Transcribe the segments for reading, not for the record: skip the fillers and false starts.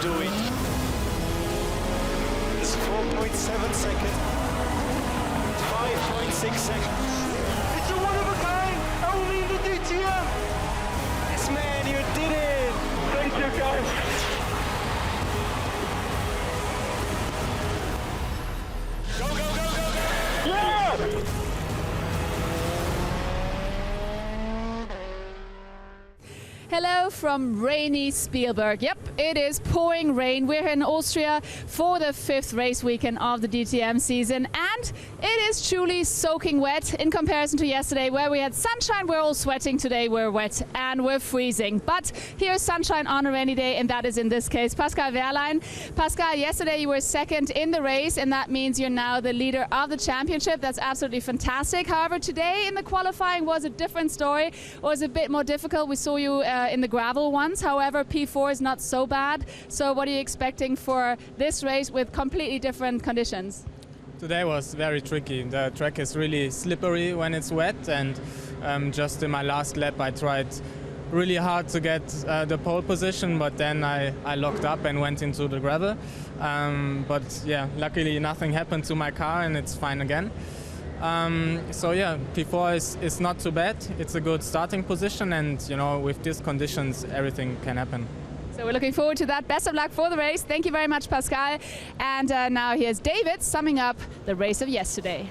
do it. It's 4.7 seconds. 5.6 seconds. It's a one of a kind, only in the DTM. Yes, man, you did it. Thank you, guys. Go, go, go, go, go. Yeah! Hello from rainy Spielberg. Yep, it is pouring rain. We're here in Austria for the 5th race weekend of the DTM season, and it is truly soaking wet in comparison to yesterday where we had sunshine. We're all sweating. Today we're wet and we're freezing. But here's sunshine on a rainy day, and that is in this case Pascal Wehrlein. Pascal, yesterday you were second in the race, and that means you're now the leader of the championship. That's absolutely fantastic. However, today in the qualifying was a different story. It was a bit more difficult. We saw you in the gravel once. However, P4 is not so bad. So what are you expecting for this race with completely different conditions? Today was very tricky. The track is really slippery when it's wet, and just in my last lap I tried really hard to get the pole position, but then I locked up and went into the gravel. But yeah, luckily nothing happened to my car and it's fine again. So yeah, P4 is not too bad. It's a good starting position, and you know, with these conditions everything can happen. So we're looking forward to that. Best of luck for the race. Thank you very much, Pascal. And now here's David summing up the race of yesterday.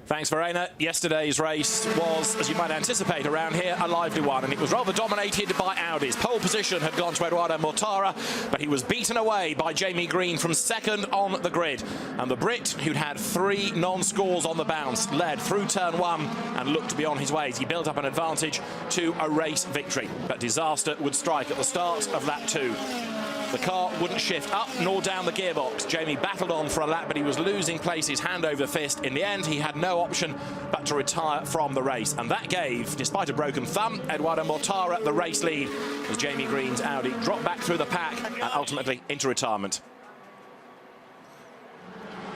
Thanks, Verena. Yesterday's race was, as you might anticipate around here, a lively one, and it was rather dominated by Audis. Pole position had gone to Eduardo Mortara, but he was beaten away by Jamie Green from second on the grid. And the Brit, who'd had 3 non-scores on the bounce, led through turn 1 and looked to be on his ways. He built up an advantage to a race victory, but disaster would strike at the start of lap 2. The car wouldn't shift up nor down the gearbox. Jamie battled on for a lap, but he was losing places hand over fist. In the end, he had no option but to retire from the race. And that gave, despite a broken thumb, Eduardo Mortara the race lead as Jamie Green's Audi dropped back through the pack and ultimately into retirement.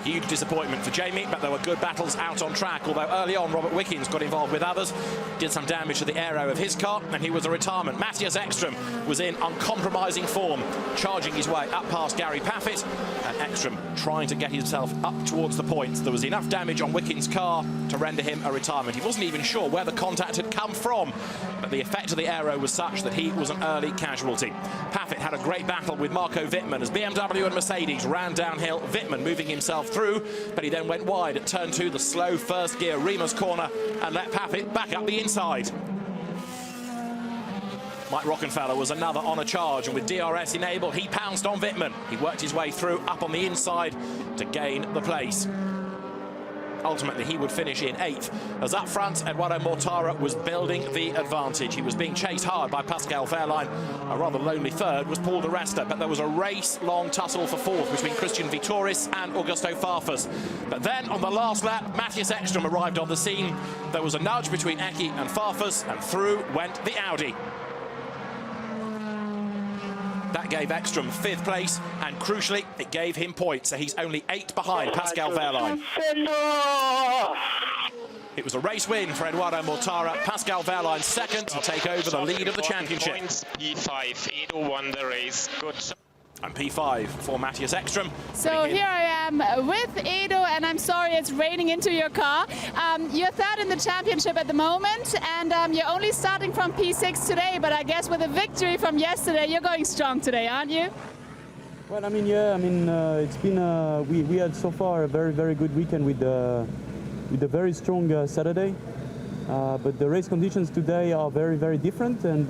Huge disappointment for Jamie, but there were good battles out on track, although early on Robert Wickens got involved with others, did some damage to the aero of his car, and he was a retirement. Matthias Ekström was in uncompromising form, charging his way up past Gary Paffett, and Ekström trying to get himself up towards the points. There was enough damage on Wickens' car to render him a retirement. He wasn't even sure where the contact had come from, but the effect of the aero was such that he was an early casualty. Paffett had a great battle with Marco Wittmann as BMW and Mercedes ran downhill, Wittmann moving himself through, but he then went wide at turn 2, the slow first gear Rima's corner, and let Paffett back up the inside. Mike Rockenfeller was another on a charge, and with DRS enabled, he pounced on Wittmann. He worked his way through up on the inside to gain the place. Ultimately, he would finish in 8th, as up front, Eduardo Mortara was building the advantage. He was being chased hard by Pascal Wehrlein. A rather lonely third was Paul de Resta, but there was a race-long tussle for 4th between Christian Vitoris and Augusto Farfus. But then, on the last lap, Matthias Ekström arrived on the scene. There was a nudge between Eki and Farfus, and through went the Audi. That gave Ekström 5th place, and crucially, it gave him points, so he's only 8 behind Pascal Wehrlein. It was a race win for Eduardo Mortara. Pascal Wehrlein second to take over the lead of the championship. P5, Edo won the race. Good. And P5 for Matthias Ekström. So here I am with Edo, and I'm sorry it's raining into your car. You're 3rd in the championship at the moment, and you're only starting from P6 today, but I guess with a victory from yesterday, you're going strong today, aren't you? Well, I mean, yeah, I mean, it's been, we had so far a very, very good weekend with a very strong Saturday. But the race conditions today are very, very different, and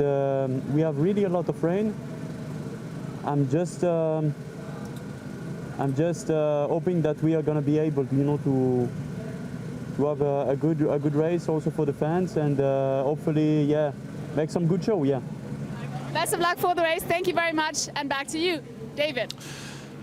we have really a lot of rain. I'm just hoping that we are going to be able, you know, to have a good race also for the fans, and hopefully, yeah, make some good show, yeah. Best of luck for the race. Thank you very much, and back to you, David.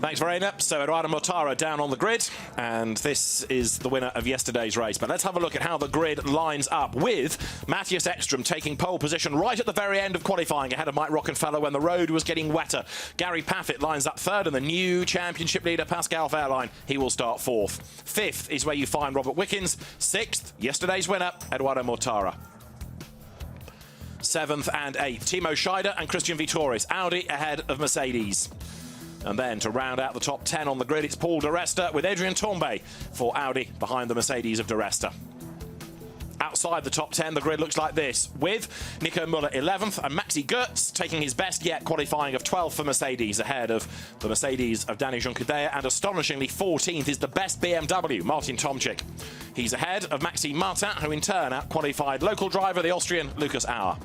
Thanks, Verena. So Eduardo Mortara down on the grid, and this is the winner of yesterday's race. But let's have a look at how the grid lines up, with Matthias Ekström taking pole position right at the very end of qualifying, ahead of Mike Rockenfeller when the road was getting wetter. Gary Paffett lines up 3rd, and the new championship leader, Pascal Wehrlein, he will start 4th. 5th is where you find Robert Wickens. 6th, yesterday's winner, Eduardo Mortara. 7th and 8th. Timo Scheider and Christian Vittoris. Audi ahead of Mercedes. And then to round out the top 10 on the grid, it's Paul di Resta with Adrian Tambay for Audi behind the Mercedes of di Resta. Outside the top 10, the grid looks like this, with Nico Müller 11th and Maxi Goetz taking his best yet, qualifying of 12th for Mercedes, ahead of the Mercedes of Danny Juncadella, and astonishingly 14th is the best BMW, Martin Tomczyk. He's ahead of Maxi Martin, who in turn out-qualified local driver, the Austrian Lucas Auer.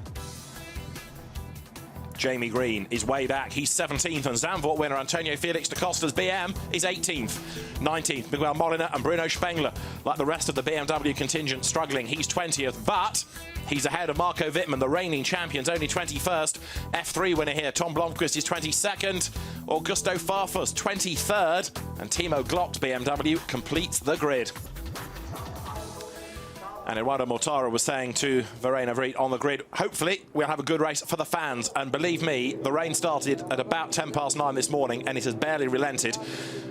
Jamie Green is way back. He's 17th, and Zandvoort winner Antonio Felix da Costa's BM is 18th. 19th, Miguel Molina and Bruno Spengler. Like the rest of the BMW contingent, struggling. He's 20th, but he's ahead of Marco Wittmann, the reigning champions, only 21st. F3 winner here, Tom Blomqvist is 22nd. Augusto Farfus, 23rd. And Timo Glock's BMW completes the grid. And Eduardo Mortara was saying to Verena Vrit on the grid, hopefully we'll have a good race for the fans. And believe me, the rain started at about 9:10 this morning and it has barely relented.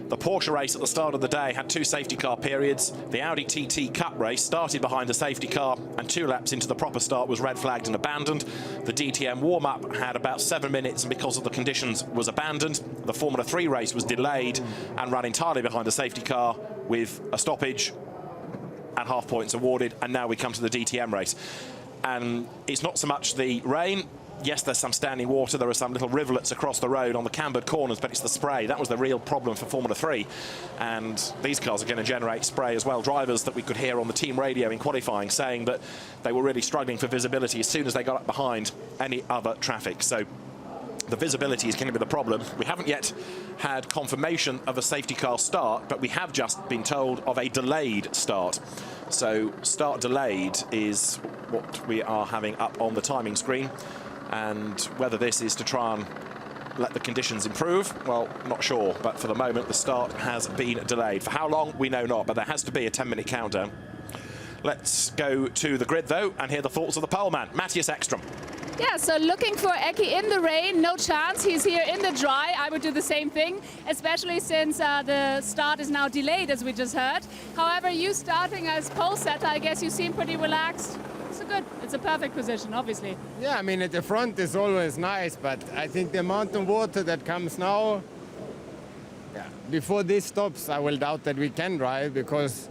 The Porsche race at the start of the day had 2 safety car periods. The Audi TT Cup race started behind the safety car and 2 laps into the proper start was red flagged and abandoned. The DTM warm-up had about 7 minutes and because of the conditions was abandoned. The Formula 3 race was delayed and ran entirely behind the safety car with a stoppage and half points awarded, and now we come to the DTM race. And it's not so much the rain. Yes, there's some standing water, there are some little rivulets across the road on the cambered corners, but it's the spray. That was the real problem for Formula 3. And these cars are going to generate spray as well. Drivers that we could hear on the team radio in qualifying saying that they were really struggling for visibility as soon as they got up behind any other traffic. So the visibility is going to be the problem. We haven't yet had confirmation of a safety car start, but we have just been told of a delayed start. So start delayed is what we are having up on the timing screen. And whether this is to try and let the conditions improve, well, not sure. But for the moment, the start has been delayed. For how long, we know not, but there has to be a 10-minute countdown. Let's go to the grid, though, and hear the thoughts of the poleman, Matthias Ekström. Yeah, so looking for Eki in the rain, no chance. He's here in the dry. I would do the same thing, especially since the start is now delayed, as we just heard. However, you starting as pole setter, I guess you seem pretty relaxed. So good. It's a perfect position, obviously. Yeah, I mean, at the front is always nice, but I think the amount of water that comes now, before this stops, I will doubt that we can drive, because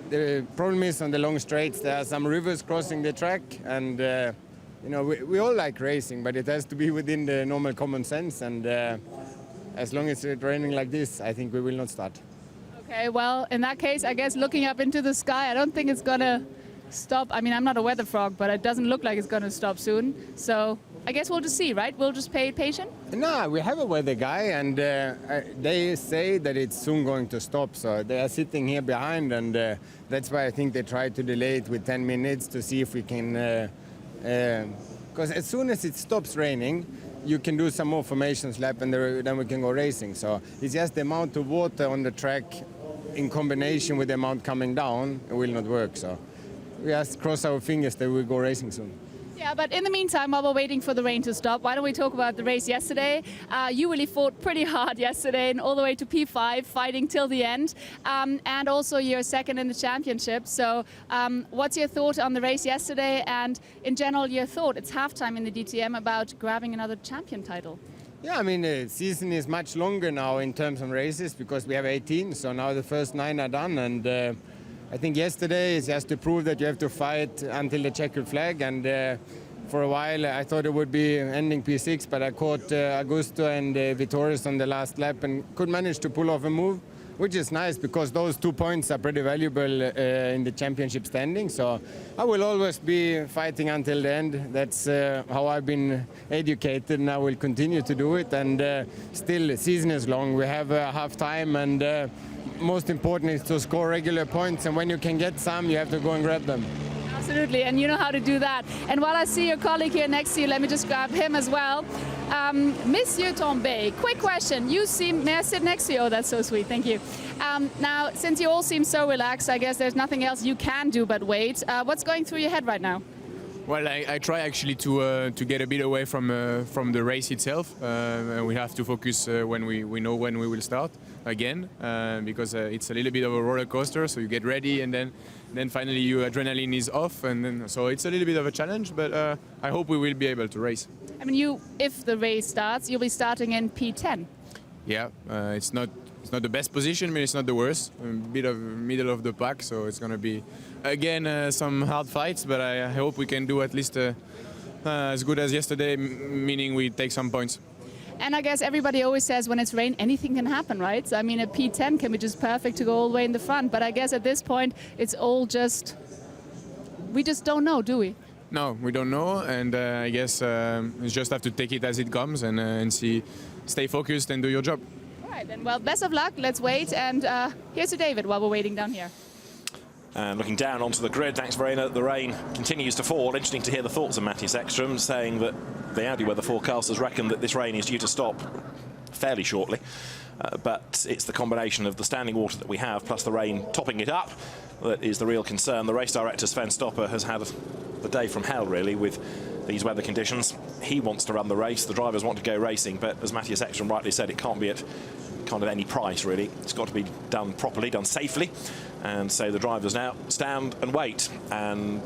the problem is on the long straights, there are some rivers crossing the track, and you know, we all like racing, but it has to be within the normal common sense. And as long as it's raining like this, I think we will not start. Okay, well, in that case, I guess looking up into the sky, I don't think it's going to stop. I mean, I'm not a weather frog, but it doesn't look like it's going to stop soon. So I guess we'll just see, right? We'll just pay patient? No, we have a weather guy, and they say that it's soon going to stop. So they are sitting here behind, and that's why I think they tried to delay it with 10 minutes to see if we can... because as soon as it stops raining, you can do some more formations lap and then we can go racing. So it's just the amount of water on the track in combination with the amount coming down, it will not work. So we just cross our fingers that we'll go racing soon. Yeah, but in the meantime, while we're waiting for the rain to stop, why don't we talk about the race yesterday? You really fought pretty hard yesterday and all the way to P5, fighting till the end. And also you're second in the championship. So what's your thought on the race yesterday? And in general, your thought, it's halftime in the DTM, about grabbing another champion title. Yeah, I mean, the season is much longer now in terms of races because we have 18. So now the first 9 are done. And I think yesterday is just to prove that you have to fight until the checkered flag, and for a while I thought it would be ending P6, but I caught Augusto and Vittoris on the last lap and could manage to pull off a move, which is nice because those 2 points are pretty valuable in the championship standing. So I will always be fighting until the end. That's how I've been educated, and I will continue to do it. And still, the season is long. We have half time, and most important is to score regular points, and when you can get some, you have to go and grab them. Absolutely, and you know how to do that. And while I see your colleague here next to you, let me just grab him as well. Monsieur Tambay, quick question. You seem, may I sit next to you? Oh, that's so sweet, thank you. Now, since you all seem so relaxed, I guess there's nothing else you can do but wait. What's going through your head right now? Well, I try actually to get a bit away from the race itself. We have to focus when we know when we will start again, because it's a little bit of a roller coaster. So you get ready, and then finally your adrenaline is off, and then so it's a little bit of a challenge. But I hope we will be able to race. I mean, if the race starts, you'll be starting in P10. Yeah, it's not the best position, but it's not the worst. A bit of middle of the pack, so it's going to be again some hard fights. But I hope we can do at least as good as yesterday, meaning we take some points. And I guess everybody always says when it's rain, anything can happen, right? So I mean, a P10 can be just perfect to go all the way in the front. But I guess at this point, it's all just we just don't know, do we? No, we don't know, and I guess you just have to take it as it comes and stay focused and do your job. All right, then. Well, best of luck. Let's wait. And here's to David while we're waiting down here. And looking down onto the grid, thanks Verena, the rain continues to fall. Interesting to hear the thoughts of Matthias Ekström, saying that the Audi weather forecasters reckon that this rain is due to stop fairly shortly. But it's the combination of the standing water that we have, plus the rain topping it up, that is the real concern. The race director, Sven Stopper, has had the day from hell, really, with these weather conditions. He wants to run the race, the drivers want to go racing, but as Matthias Ekström rightly said, it can't be at kind of any price, really. It's got to be done properly, done safely. And so the drivers now stand and wait, and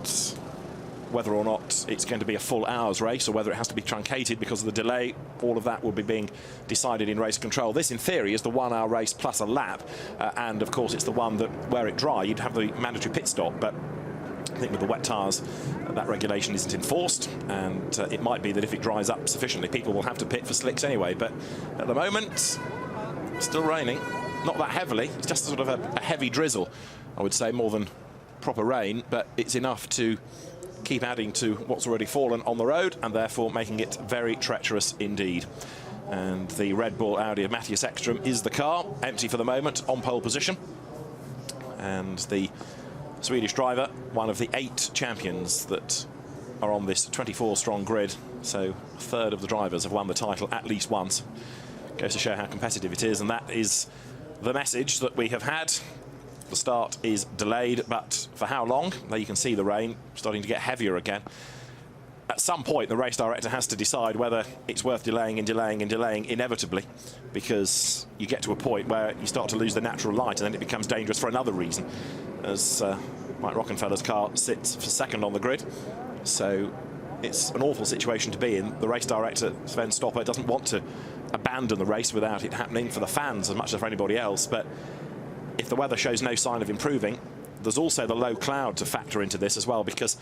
whether or not it's going to be a full hour's race or whether it has to be truncated because of the delay, all of that will be being decided in race control. This, in theory, is the 1 hour race plus a lap, and of course it's the one that, where it dry, you'd have the mandatory pit stop, but I think with the wet tyres, that regulation isn't enforced, and it might be that if it dries up sufficiently, people will have to pit for slicks anyway. But at the moment, still raining, not that heavily. It's just sort of a heavy drizzle, I would say, more than proper rain, but it's enough to keep adding to what's already fallen on the road, and therefore making it very treacherous indeed. And the Red Bull Audi of Matthias Ekström is the car, empty for the moment, on pole position. And the Swedish driver, one of the 8 champions that are on this 24-strong grid, so a third of the drivers have won the title at least once. Goes to show how competitive it is, and that is the message that we have had. The start is delayed, but for how long? There you can see the rain starting to get heavier again. At some point, the race director has to decide whether it's worth delaying and delaying and delaying inevitably, because you get to a point where you start to lose the natural light, and then it becomes dangerous for another reason, as Mike Rockenfeller's car sits for second on the grid. So it's an awful situation to be in. The race director, Sven Stopper, doesn't want to abandon the race without it happening for the fans as much as for anybody else, but if the weather shows no sign of improving, there's also the low cloud to factor into this as well, because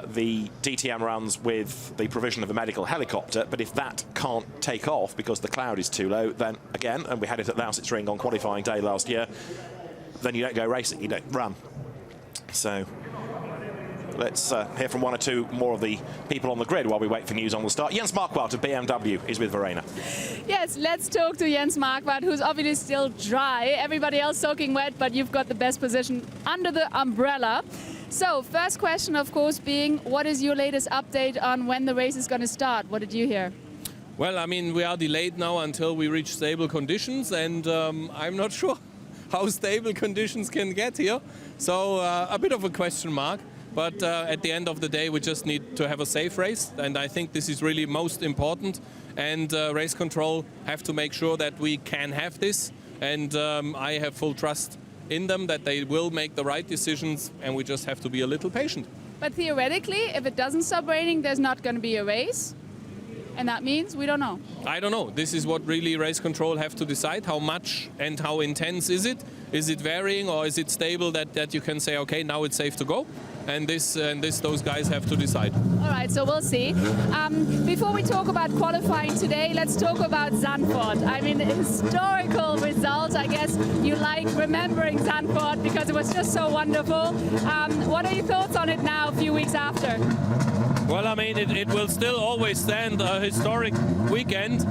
the DTM runs with the provision of a medical helicopter, but if that can't take off because the cloud is too low, then again, and we had it at Lausitzring on qualifying day last year, then you don't go racing, you don't run. So let's hear from one or two more of the people on the grid while we wait for news on the start. Jens Marquardt of BMW is with Verena. Yes, let's talk to Jens Marquardt, who's obviously still dry. Everybody else soaking wet, but you've got the best position under the umbrella. So, first question, of course, being, what is your latest update on when the race is going to start? What did you hear? Well, I mean, we are delayed now until we reach stable conditions, and I'm not sure how stable conditions can get here. So, a bit of a question mark. But at the end of the day, we just need to have a safe race, and I think this is really most important. And race control have to make sure that we can have this, and I have full trust in them that they will make the right decisions, and we just have to be a little patient. But theoretically, if it doesn't stop raining, there's not going to be a race, and that means we don't know. I don't know. This is what really race control have to decide. How much and how intense is it? Is it varying, or is it stable that you can say, okay, now it's safe to go? And those guys have to decide. All right, so we'll see. Before we talk about qualifying today, let's talk about Zandvoort. I mean, historical result. I guess you like remembering Zandvoort because it was just so wonderful. What are your thoughts on it now, a few weeks after? Well, I mean, it will still always stand a historic weekend.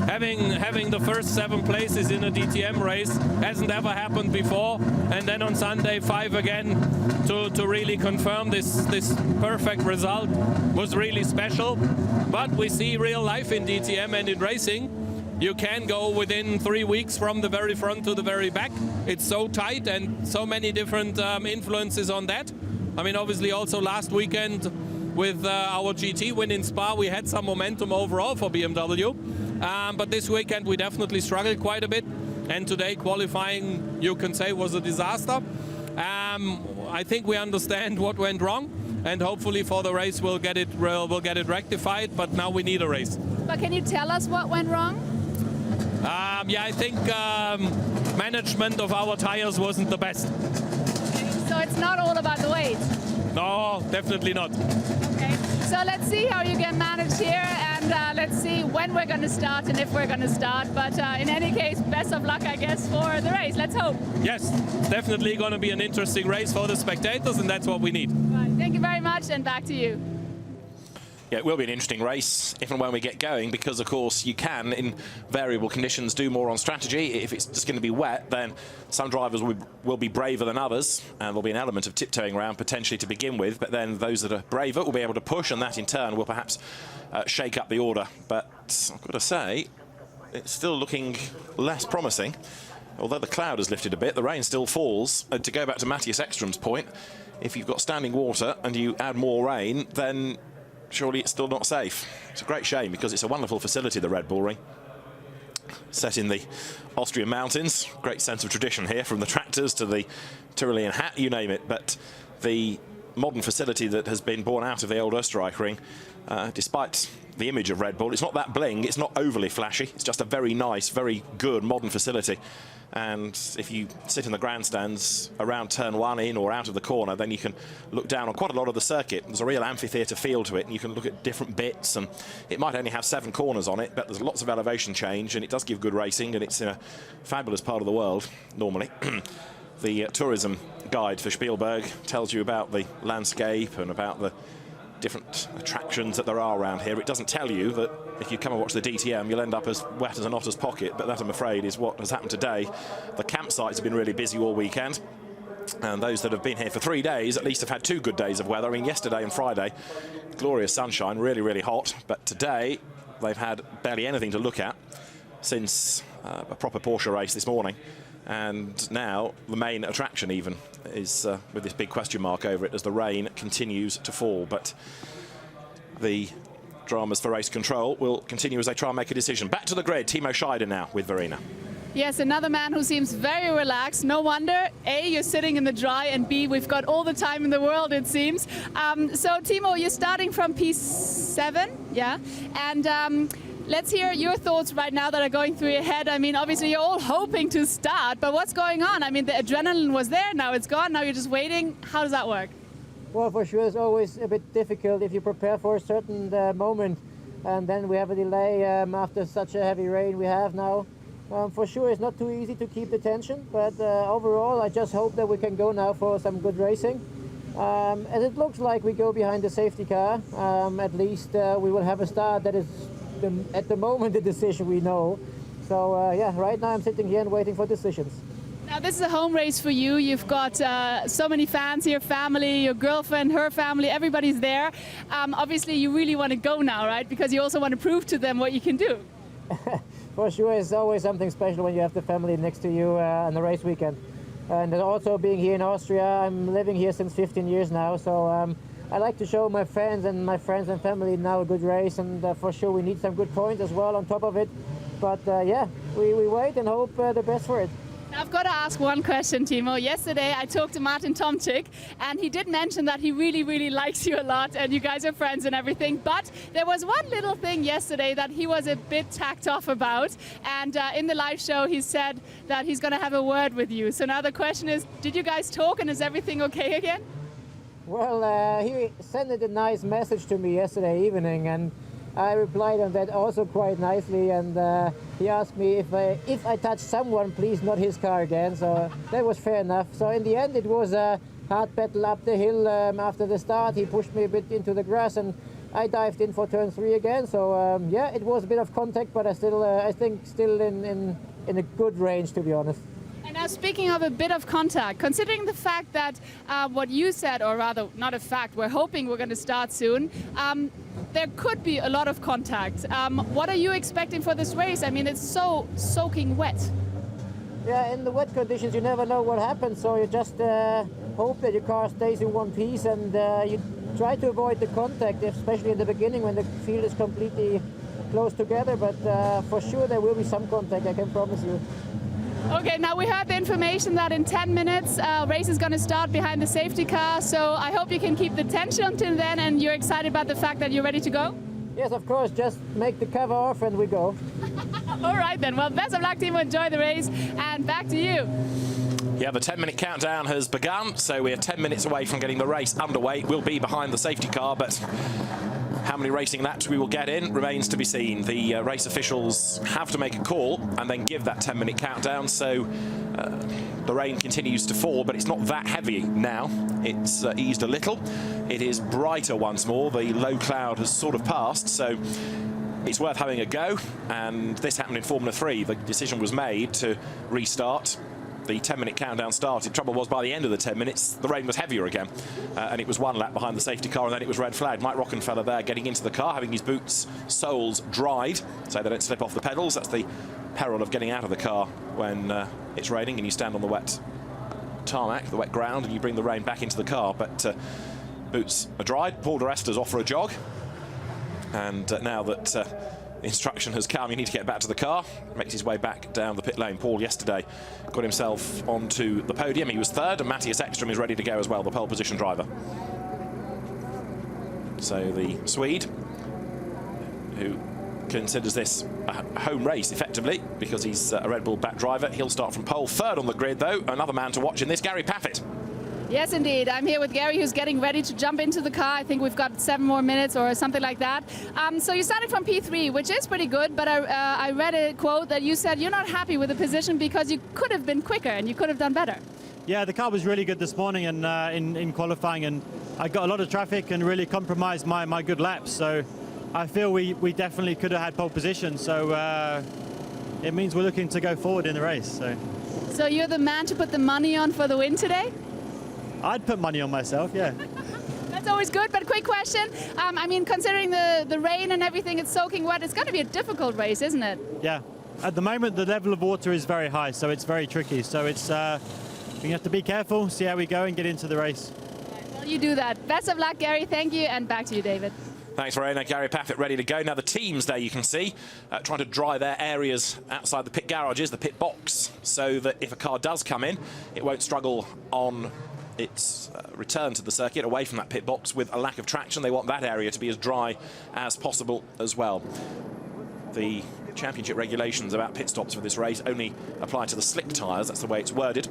Having the first 7 places in a DTM race hasn't ever happened before. And then on Sunday, 5 again to really confirm this perfect result was really special. But we see real life in DTM and in racing. You can go within 3 weeks from the very front to the very back. It's so tight and so many different influences on that. I mean, obviously also last weekend, with our GT win in Spa. We had some momentum overall for BMW, but this weekend we definitely struggled quite a bit. And today qualifying, you can say, was a disaster. I think we understand what went wrong, and hopefully for the race we'll get it rectified. But now we need a race. But can you tell us what went wrong? Yeah, I think management of our tires wasn't the best. So it's not all about the weight? No, definitely not. Okay, so let's see how you can manage here, and let's see when we're going to start and if we're going to start. But in any case, best of luck, I guess, for the race. Let's hope. Yes, definitely going to be an interesting race for the spectators, and that's what we need. Right, thank you very much, and back to you. Yeah, it will be an interesting race if and when we get going, because of course you can, in variable conditions, do more on strategy. If it's just going to be wet, then some drivers will be braver than others, and there'll be an element of tiptoeing around potentially to begin with, but then those that are braver will be able to push, and that in turn will perhaps shake up the order. But I've got to say, it's still looking less promising. Although the cloud has lifted a bit, the rain still falls. And to go back to Matthias Ekstrom's point, if you've got standing water and you add more rain, then surely it's still not safe. It's a great shame, because it's a wonderful facility, the Red Bull Ring. Set in the Austrian mountains. Great sense of tradition here, from the tractors to the Tyrolean hat, you name it. But the modern facility that has been born out of the old Österreich Ring, despite the image of Red Bull, it's not that bling, it's not overly flashy. It's just a very nice, very good modern facility. And if you sit in the grandstands around turn one in or out of the corner, then you can look down on quite a lot of the circuit. There's a real amphitheatre feel to it, and you can look at different bits, and it might only have 7 corners on it, but there's lots of elevation change, and it does give good racing, and it's in a fabulous part of the world normally. The tourism guide for Spielberg tells you about the landscape and about the different attractions that there are around here. It doesn't tell you that if you come and watch the DTM, you'll end up as wet as an otter's pocket, but that, I'm afraid, is what has happened today. The campsites have been really busy all weekend, and those that have been here for 3 days at least have had 2 good days of weather. I mean, yesterday and Friday, glorious sunshine, really, really hot, but today they've had barely anything to look at since a proper Porsche race this morning. And now the main attraction even is with this big question mark over it as the rain continues to fall. But the dramas for race control will continue as they try and make a decision. Back to the grid, Timo Scheider now with Verena. Yes, another man who seems very relaxed. No wonder, A, you're sitting in the dry, and B, we've got all the time in the world, it seems. So, Timo, you're starting from P7, yeah? And let's hear your thoughts right now that are going through your head. I mean, obviously, you're all hoping to start, but what's going on? I mean, the adrenaline was there, now it's gone, now you're just waiting. How does that work? Well, for sure, it's always a bit difficult if you prepare for a certain moment, and then we have a delay after such a heavy rain we have now. For sure, it's not too easy to keep the tension, but overall, I just hope that we can go now for some good racing. As it looks like we go behind the safety car, at least we will have a start that is, at the moment, the decision we know. So, yeah, right now I'm sitting here and waiting for decisions. Now, this is a home race for you. You've got so many fans here, family, your girlfriend, her family, everybody's there. Obviously, you really want to go now, right? Because you also want to prove to them what you can do. For sure, it's always something special when you have the family next to you on the race weekend. And also being here in Austria, I'm living here since 15 years now, so I like to show my friends and family now a good race, and for sure we need some good points as well on top of it. But yeah, we wait and hope the best for it. Now, I've got to ask one question, Timo. Yesterday I talked to Martin Tomczyk, and he did mention that he really, really likes you a lot, and you guys are friends and everything. But there was one little thing yesterday that he was a bit tacked off about, and in the live show he said that he's going to have a word with you. So now the question is, did you guys talk, and is everything okay again? Well, he sent a nice message to me yesterday evening, and I replied on that also quite nicely, and he asked me if I touch someone, please not his car again, so that was fair enough. So in the end it was a hard battle up the hill after the start. He pushed me a bit into the grass and I dived in for turn 3 again, so yeah, it was a bit of contact, but I think still in a good range, to be honest. And now, speaking of a bit of contact, considering the fact that what you said, or rather not a fact, we're hoping we're going to start soon, there could be a lot of contact. What are you expecting for this race? I mean, it's so soaking wet. Yeah, in the wet conditions you never know what happens, so you just hope that your car stays in one piece, and you try to avoid the contact, especially in the beginning when the field is completely close together, but for sure there will be some contact, I can promise you. Okay, now we heard the information that in 10 minutes race is going to start behind the safety car, so I hope you can keep the tension until then and you're excited about the fact that you're ready to go? Yes, of course, just make the cover off and we go. All right then, well, best of luck, Timo, enjoy the race, and back to you. Yeah, the 10-minute countdown has begun, so we're 10 minutes away from getting the race underway. We'll be behind the safety car, but how many racing laps we will get in remains to be seen. The race officials have to make a call and then give that 10-minute countdown, so the rain continues to fall, but it's not that heavy now. It's eased a little. It is brighter once more. The low cloud has sort of passed, so it's worth having a go, and this happened in Formula 3. The decision was made to restart. The 10-minute countdown started. Trouble was, by the end of the 10 minutes, the rain was heavier again, and it was one lap behind the safety car, and then it was red flag. Mike Rockenfeller there getting into the car, having his boots soles dried so they don't slip off the pedals. That's the peril of getting out of the car when it's raining and you stand on the wet tarmac, the wet ground, and you bring the rain back into the car. But boots are dried. Paul de Resta's off for a jog, and now that instruction has come, you need to get back to the car. Makes his way back down the pit lane. Paul yesterday got himself onto the podium. He was third, and Matthias Ekström is ready to go as well, the pole position driver. So the Swede, who considers this a home race effectively because he's a Red Bull back driver, he'll start from pole. Third on the grid though, another man to watch in this, Gary Paffett. Yes, indeed. I'm here with Gary, who's getting ready to jump into the car. I think we've got 7 more minutes or something like that. So you started from P3, which is pretty good, but I read a quote that you said you're not happy with the position because you could have been quicker and you could have done better. Yeah, the car was really good this morning and in qualifying, and I got a lot of traffic and really compromised my good laps. So I feel we definitely could have had pole position. So it means we're looking to go forward in the race. So you're the man to put the money on for the win today? I'd put money on myself, yeah. That's always good, but quick question. I mean, considering the rain and everything, it's soaking wet, it's going to be a difficult race, isn't it? Yeah. At the moment, the level of water is very high, so it's very tricky. So it's we have to be careful, see how we go and get into the race. Right, well, you do that. Best of luck, Gary. Thank you, and back to you, David. Thanks, Verena. Gary Paffett ready to go. Now the teams there, you can see, trying to dry their areas outside the pit garages, the pit box, so that if a car does come in, it won't struggle on its return to the circuit away from that pit box with a lack of traction. They want that area to be as dry as possible as well. The championship regulations about pit stops for this race only apply to the slick tyres. That's the way it's worded.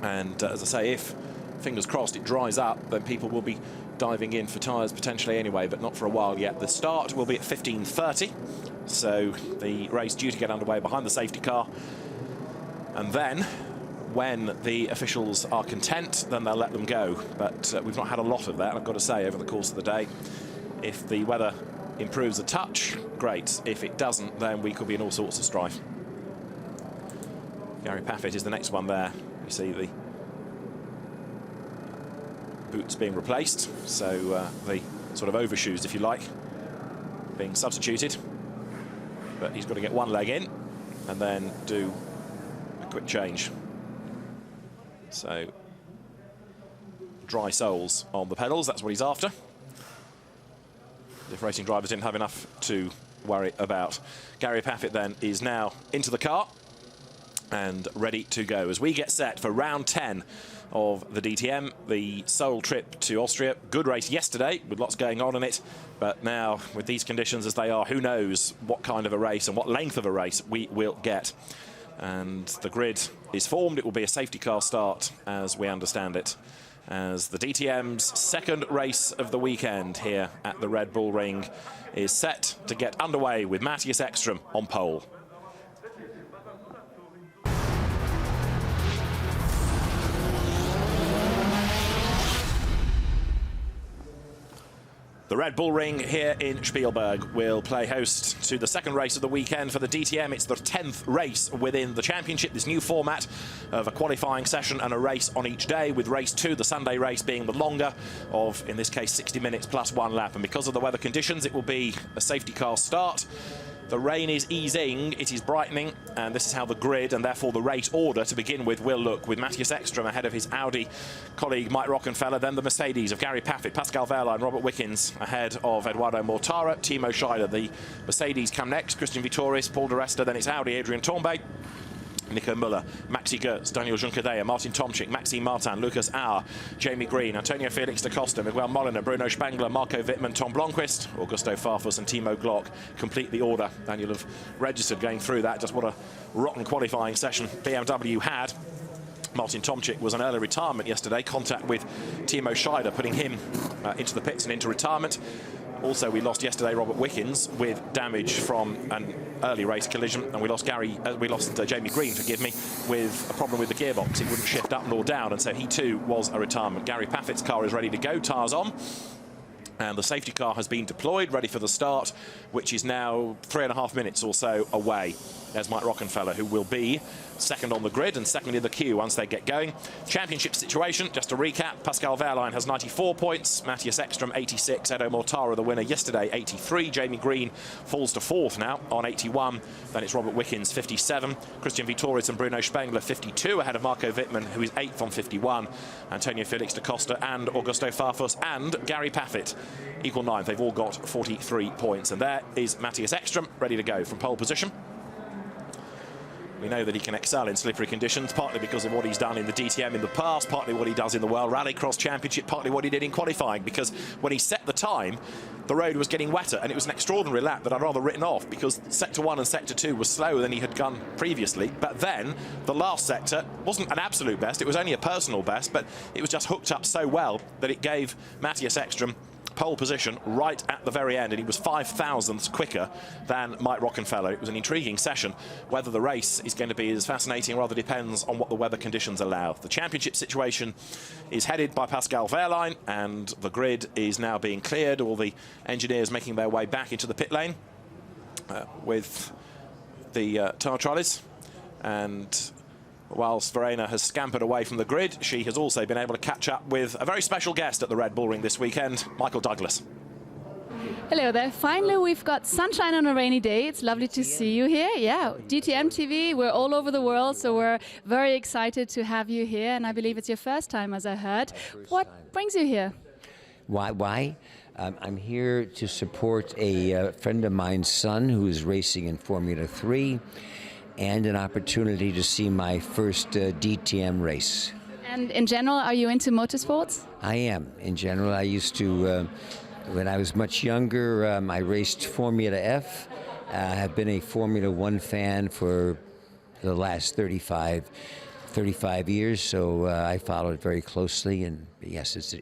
And as I say, if, fingers crossed, it dries up, then people will be diving in for tyres potentially anyway, but not for a while yet. The start will be at 15:30, so the race due to get underway behind the safety car. And then, when the officials are content, then they'll let them go. But we've not had a lot of that, I've got to say, over the course of the day. If the weather improves a touch, great. If it doesn't, then we could be in all sorts of strife. Gary Paffett is the next one there. You see the boots being replaced, so the sort of overshoes, if you like, being substituted. But he's got to get one leg in and then do a quick change. So dry soles on the pedals, that's what he's after. If racing drivers didn't have enough to worry about. Gary Paffett then is now into the car and ready to go as we get set for round 10 of the DTM, the sole trip to Austria. Good race yesterday with lots going on in it, but now with these conditions as they are, who knows what kind of a race and what length of a race we will get. And the grid is formed. It will be a safety car start as we understand it, as the DTM's second race of the weekend here at the Red Bull Ring is set to get underway with Matthias Ekström on pole. The Red Bull Ring here in Spielberg will play host to the second race of the weekend for the DTM. It's the 10th race within the championship, this new format of a qualifying session and a race on each day, with race 2, the Sunday race, being the longer of, in this case, 60 minutes plus 1 lap. And because of the weather conditions, it will be a safety car start The rain is easing, it is brightening, and this is how the grid and therefore the race order to begin with will look, with Matthias Ekström ahead of his Audi colleague Mike Rockenfeller, then the Mercedes of Gary Paffett, Pascal Wehrlein, Robert Wickens ahead of Eduardo Mortara, Timo Scheider. The Mercedes come next, Christian Vitoris, Paul de Resta, then it's Audi, Adrian Tornbay, Nico Müller, Maxi Goetz, Daniel Junqueira, Martin Tomczyk, Maxime Martin, Lucas Auer, Jamie Green, Antonio Felix da Costa, Miguel Molina, Bruno Spengler, Marco Wittmann, Tom Blomqvist, Augusto Farfus and Timo Glock complete the order. And you'll have registered going through that just what a rotten qualifying session BMW had. Martin Tomczyk was an early retirement yesterday, contact with Timo Scheider, putting him into the pits and into retirement. Also, we lost yesterday Robert Wickens with damage from an early race collision, and we lost Jamie Green, forgive me, with a problem with the gearbox. It wouldn't shift up nor down, and so he too was a retirement. Gary Paffett's car is ready to go, tyres on, and the safety car has been deployed, ready for the start, which is now 3.5 minutes or so away. There's Mike Rockenfeller, who will be second on the grid and second in the queue once they get going. Championship situation, just to recap, Pascal Wehrlein has 94 points, Matthias Ekström 86, Edo Mortara the winner yesterday 83, Jamie Green falls to fourth now on 81, then it's Robert Wickens 57, Christian Vitoris and Bruno Spengler 52 ahead of Marco Wittmann, who is 8th on 51, Antonio Felix da Costa and Augusto Farfus and Gary Paffett equal 9th. They've all got 43 points, and there is Matthias Ekström ready to go from pole position. We know that he can excel in slippery conditions, partly because of what he's done in the DTM in the past, partly what he does in the World Rallycross Championship, partly what he did in qualifying, because when he set the time, the road was getting wetter, and it was an extraordinary lap that I'd rather written off, because Sector 1 and Sector 2 was slower than he had gone previously. But then the last sector wasn't an absolute best, it was only a personal best, but it was just hooked up so well that it gave Matthias Ekström pole position right at the very end, and he was 5 thousandths quicker than Mike Rockenfeller. It was an intriguing session. Whether the race is going to be as fascinating rather depends on what the weather conditions allow. The championship situation is headed by Pascal Wehrlein, and the grid is now being cleared, all the engineers making their way back into the pit lane with the tyre trolleys. And whilst Verena has scampered away from the grid, she has also been able to catch up with a very special guest at the Red Bull Ring this weekend, Michael Douglas. Hello there. Finally, we've got sunshine on a rainy day. It's lovely to see you here. Yeah, DTM TV, we're all over the world, so we're very excited to have you here. And I believe it's your first time, as I heard. What brings you here? Why? I'm here to support a friend of mine's son who is racing in Formula 3. And an opportunity to see my first DTM race. And in general, are you into motorsports? I am. In general, I used to, when I was much younger, I raced Formula F. I have been a Formula 1 fan for the last 35 years, so I follow it very closely. And yes,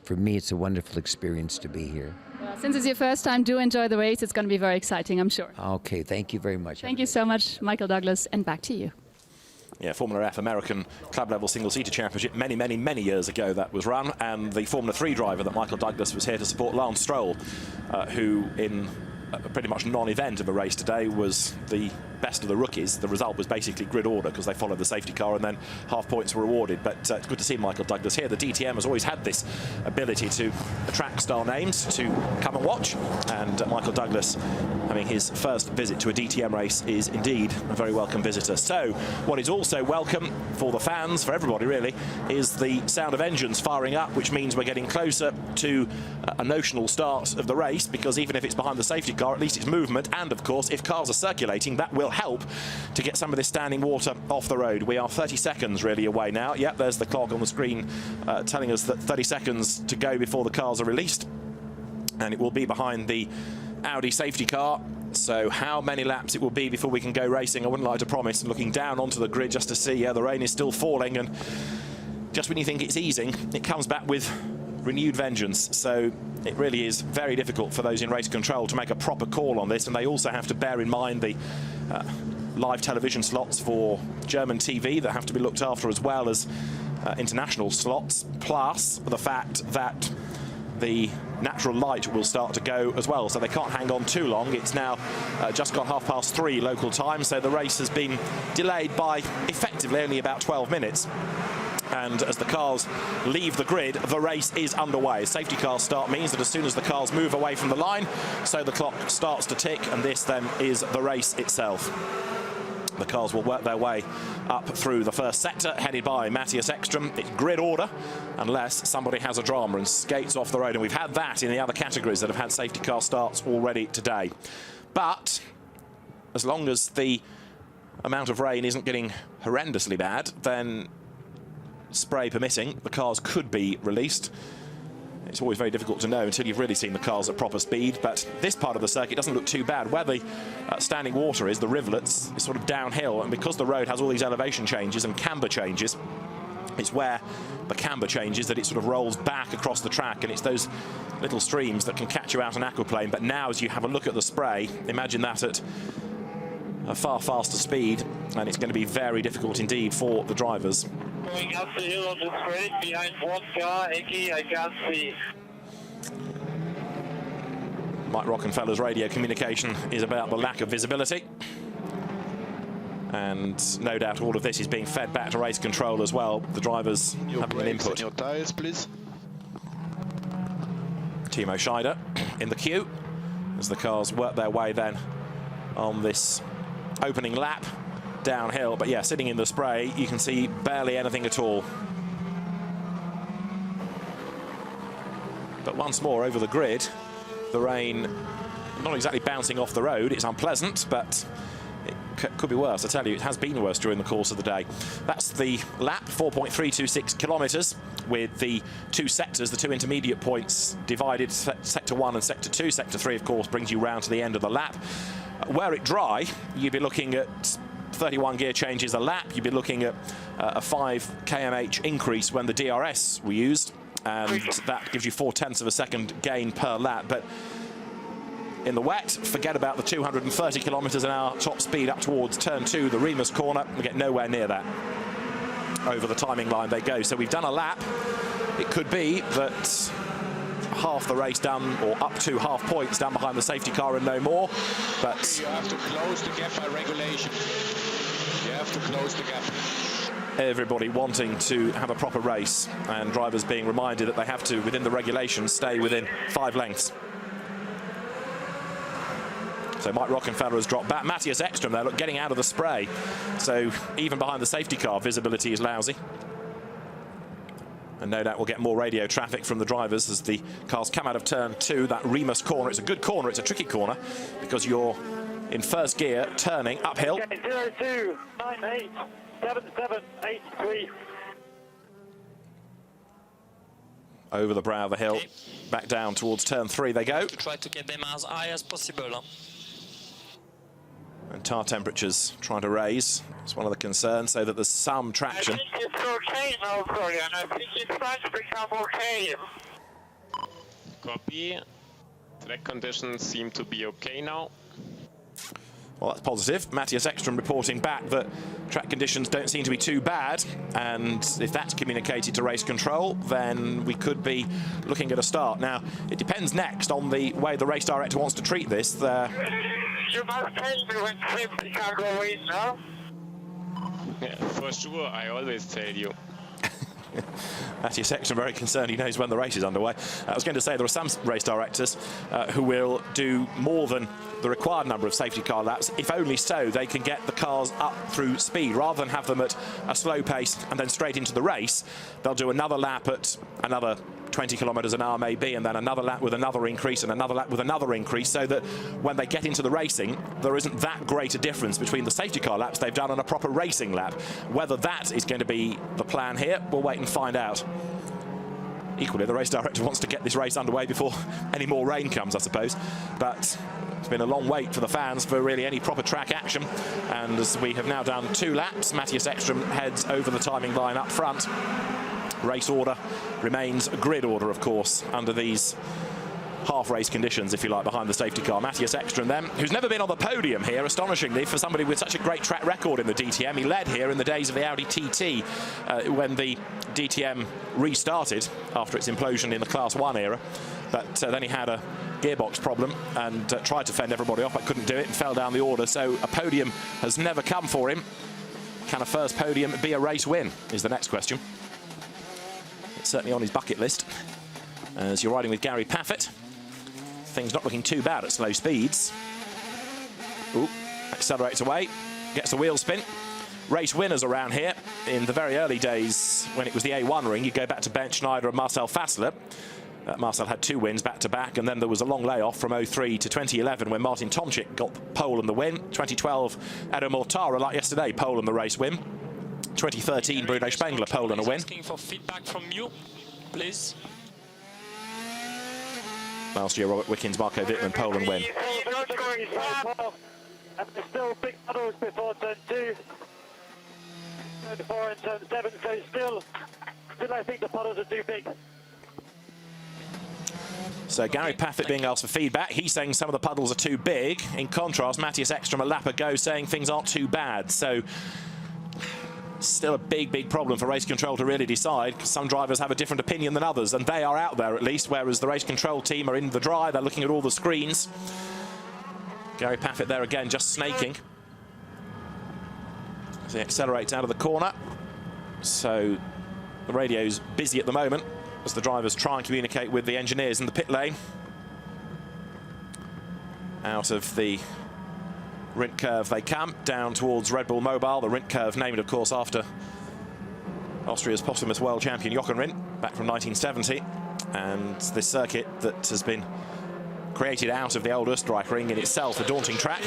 for me, it's a wonderful experience to be here. Well, since it's your first time, do enjoy the race. It's going to be very exciting, I'm sure. Okay, thank you very much. Thank you so much, Michael Douglas, and back to you. Yeah, Formula F American Club Level Single-Seater Championship, many years ago that was run, and the Formula 3 driver that Michael Douglas was here to support, Lance Stroll, who in a pretty much non-event of a race today was the best of the rookies. The result was basically grid order because they followed the safety car and then half points were awarded. But it's good to see Michael Douglas here. The DTM has always had this ability to attract star names to come and watch, and Michael Douglas having his first visit to a DTM race is indeed a very welcome visitor. So what is also welcome for the fans, for everybody really, is the sound of engines firing up, which means we're getting closer to a notional start of the race, because even if it's behind the safety car, at least it's movement, and of course if cars are circulating, that will help to get some of this standing water off the road. We are 30 seconds really away now. Yep, there's the clock on the screen telling us that 30 seconds to go before the cars are released, and it will be behind the Audi safety car. So how many laps it will be before we can go racing, I wouldn't like to promise. Looking down onto the grid just to see, yeah, the rain is still falling, and just when you think it's easing, it comes back with renewed vengeance. So it really is very difficult for those in race control to make a proper call on this, and they also have to bear in mind the live television slots for German TV that have to be looked after, as well as international slots, plus the fact that the natural light will start to go as well, so they can't hang on too long. It's now just gone 3:30 local time, so the race has been delayed by effectively only about 12 minutes. And as the cars leave the grid, the race is underway. Safety car start means that as soon as the cars move away from the line, so the clock starts to tick, and this then is the race itself. The cars will work their way up through the first sector, headed by Matthias Ekström. It's grid order, unless somebody has a drama and skates off the road. And we've had that in the other categories that have had safety car starts already today. But as long as the amount of rain isn't getting horrendously bad, then spray permitting, the cars could be released. It's always very difficult to know until you've really seen the cars at proper speed, but this part of the circuit doesn't look too bad. Where the standing water is, the rivulets, is sort of downhill, and because the road has all these elevation changes and camber changes, it's where the camber changes that it sort of rolls back across the track, and it's those little streams that can catch you out an aquaplane. But now, as you have a look at the spray, imagine that at a far faster speed, and it's going to be very difficult indeed for the drivers. Going up the hill on the straight behind one car, Eki, I can't see. Mike Rockenfeller's radio communication is about the lack of visibility. And no doubt all of this is being fed back to race control as well. The drivers having an input. Your tires, please. Timo Scheider in the queue as the cars work their way then on this opening lap downhill. But yeah, sitting in the spray, you can see barely anything at all. But once more over the grid, the rain not exactly bouncing off the road. It's unpleasant, but it could be worse. I tell you, it has been worse during the course of the day. That's the lap, 4.326 kilometres, with the two sectors, the two intermediate points divided, Sector 1 and Sector 2. Sector 3, of course, brings you round to the end of the lap. Were it dry, you'd be looking at 31 gear changes a lap. You'd be looking at a 5 kmh increase when the DRS were used, and that gives you 0.4 of a second gain per lap. But in the wet, forget about the 230 kilometres an hour top speed up towards turn 2, the Remus corner. We get nowhere near that. Over the timing line they go. So we've done a lap. It could be that half the race done, or up to half points done behind the safety car and no more. But you have to close the gap by regulation. You have to close the gap. Everybody wanting to have a proper race, and drivers being reminded that they have to, within the regulations, stay within 5 lengths. So Mike Rockenfeller has dropped back. Matthias Ekström there, look, getting out of the spray. So even behind the safety car, visibility is lousy. And no doubt we'll get more radio traffic from the drivers as the cars come out of turn 2, that Remus corner. It's a good corner, it's a tricky corner, because you're in first gear, turning uphill. Okay, 02987783. Over the brow of the hill, back down towards turn 3 they go. Try to get them as high as possible. And tire temperatures trying to raise. It's one of the concerns, so that there's some traction. I think it's okay now, Florian. I think it's trying to become okay. Copy. Track conditions seem to be okay now. Well, that's positive. Matthias Ekström reporting back that track conditions don't seem to be too bad, and if that's communicated to race control, then we could be looking at a start. Now, it depends next on the way the race director wants to treat this. You must tell me when safety car go in now. Yeah, for sure, I always tell you. Matthias Ekström very concerned. He knows when the race is underway. I was going to say there are some race directors who will do more than the required number of safety car laps, if only so they can get the cars up through speed. Rather than have them at a slow pace and then straight into the race, they'll do another lap at another 20 kilometres an hour maybe, and then another lap with another increase and another lap with another increase, so that when they get into the racing, there isn't that great a difference between the safety car laps they've done and a proper racing lap. Whether that is going to be the plan here, we'll wait and find out. Equally, the race director wants to get this race underway before any more rain comes, I suppose. But it's been a long wait for the fans for really any proper track action. And as we have now done 2 laps, Matthias Ekström heads over the timing line up front. Race order remains a grid order, of course, under these half-race conditions, if you like, behind the safety car. Matthias Ekström then, who's never been on the podium here, astonishingly, for somebody with such a great track record in the DTM. He led here in the days of the Audi TT when the DTM restarted after its implosion in the Class 1 era. But then he had a gearbox problem and tried to fend everybody off, but couldn't do it and fell down the order. So a podium has never come for him. Can a first podium be a race win, is the next question. certainly on his bucket list. As you're riding with Gary Paffett, things not looking too bad at slow speeds. Ooh, accelerates away, gets the wheel spin. Race winners around here in the very early days when it was the A1 ring. You go back to Ben Schneider and Marcel Fassler. Marcel had 2 wins back-to-back, and then there was a long layoff from 03 to 2011 when Martin Tomczyk got pole and the win. 2012, Edo Mortara, like yesterday, pole and the race win. 2013, Bruno Spengler, pole and a win. Asking for feedback from you, please. Last year, Robert Wickens, Marco Wittmann, pole and win. And there's still big puddles before turn 2. Turn 4 and turn 7, so still I think the puddles are too big. So Gary Paffett being asked for feedback. He's saying some of the puddles are too big. In contrast, Matthias Ekström a lap ago saying things aren't too bad. So still a big problem for race control to really decide, because some drivers have a different opinion than others, and they are out there at least, whereas the race control team are in the dry. They're looking at all the screens. Gary Paffett there again, just snaking. As he accelerates out of the corner. So the radio's busy at the moment as the drivers try and communicate with the engineers in the pit lane. Out of the Rindt curve they come, down towards Red Bull Mobile. The Rindt curve named, of course, after Austria's posthumous world champion Jochen Rindt, back from 1970. And this circuit that has been created out of the old Österreich-ring, in itself a daunting track.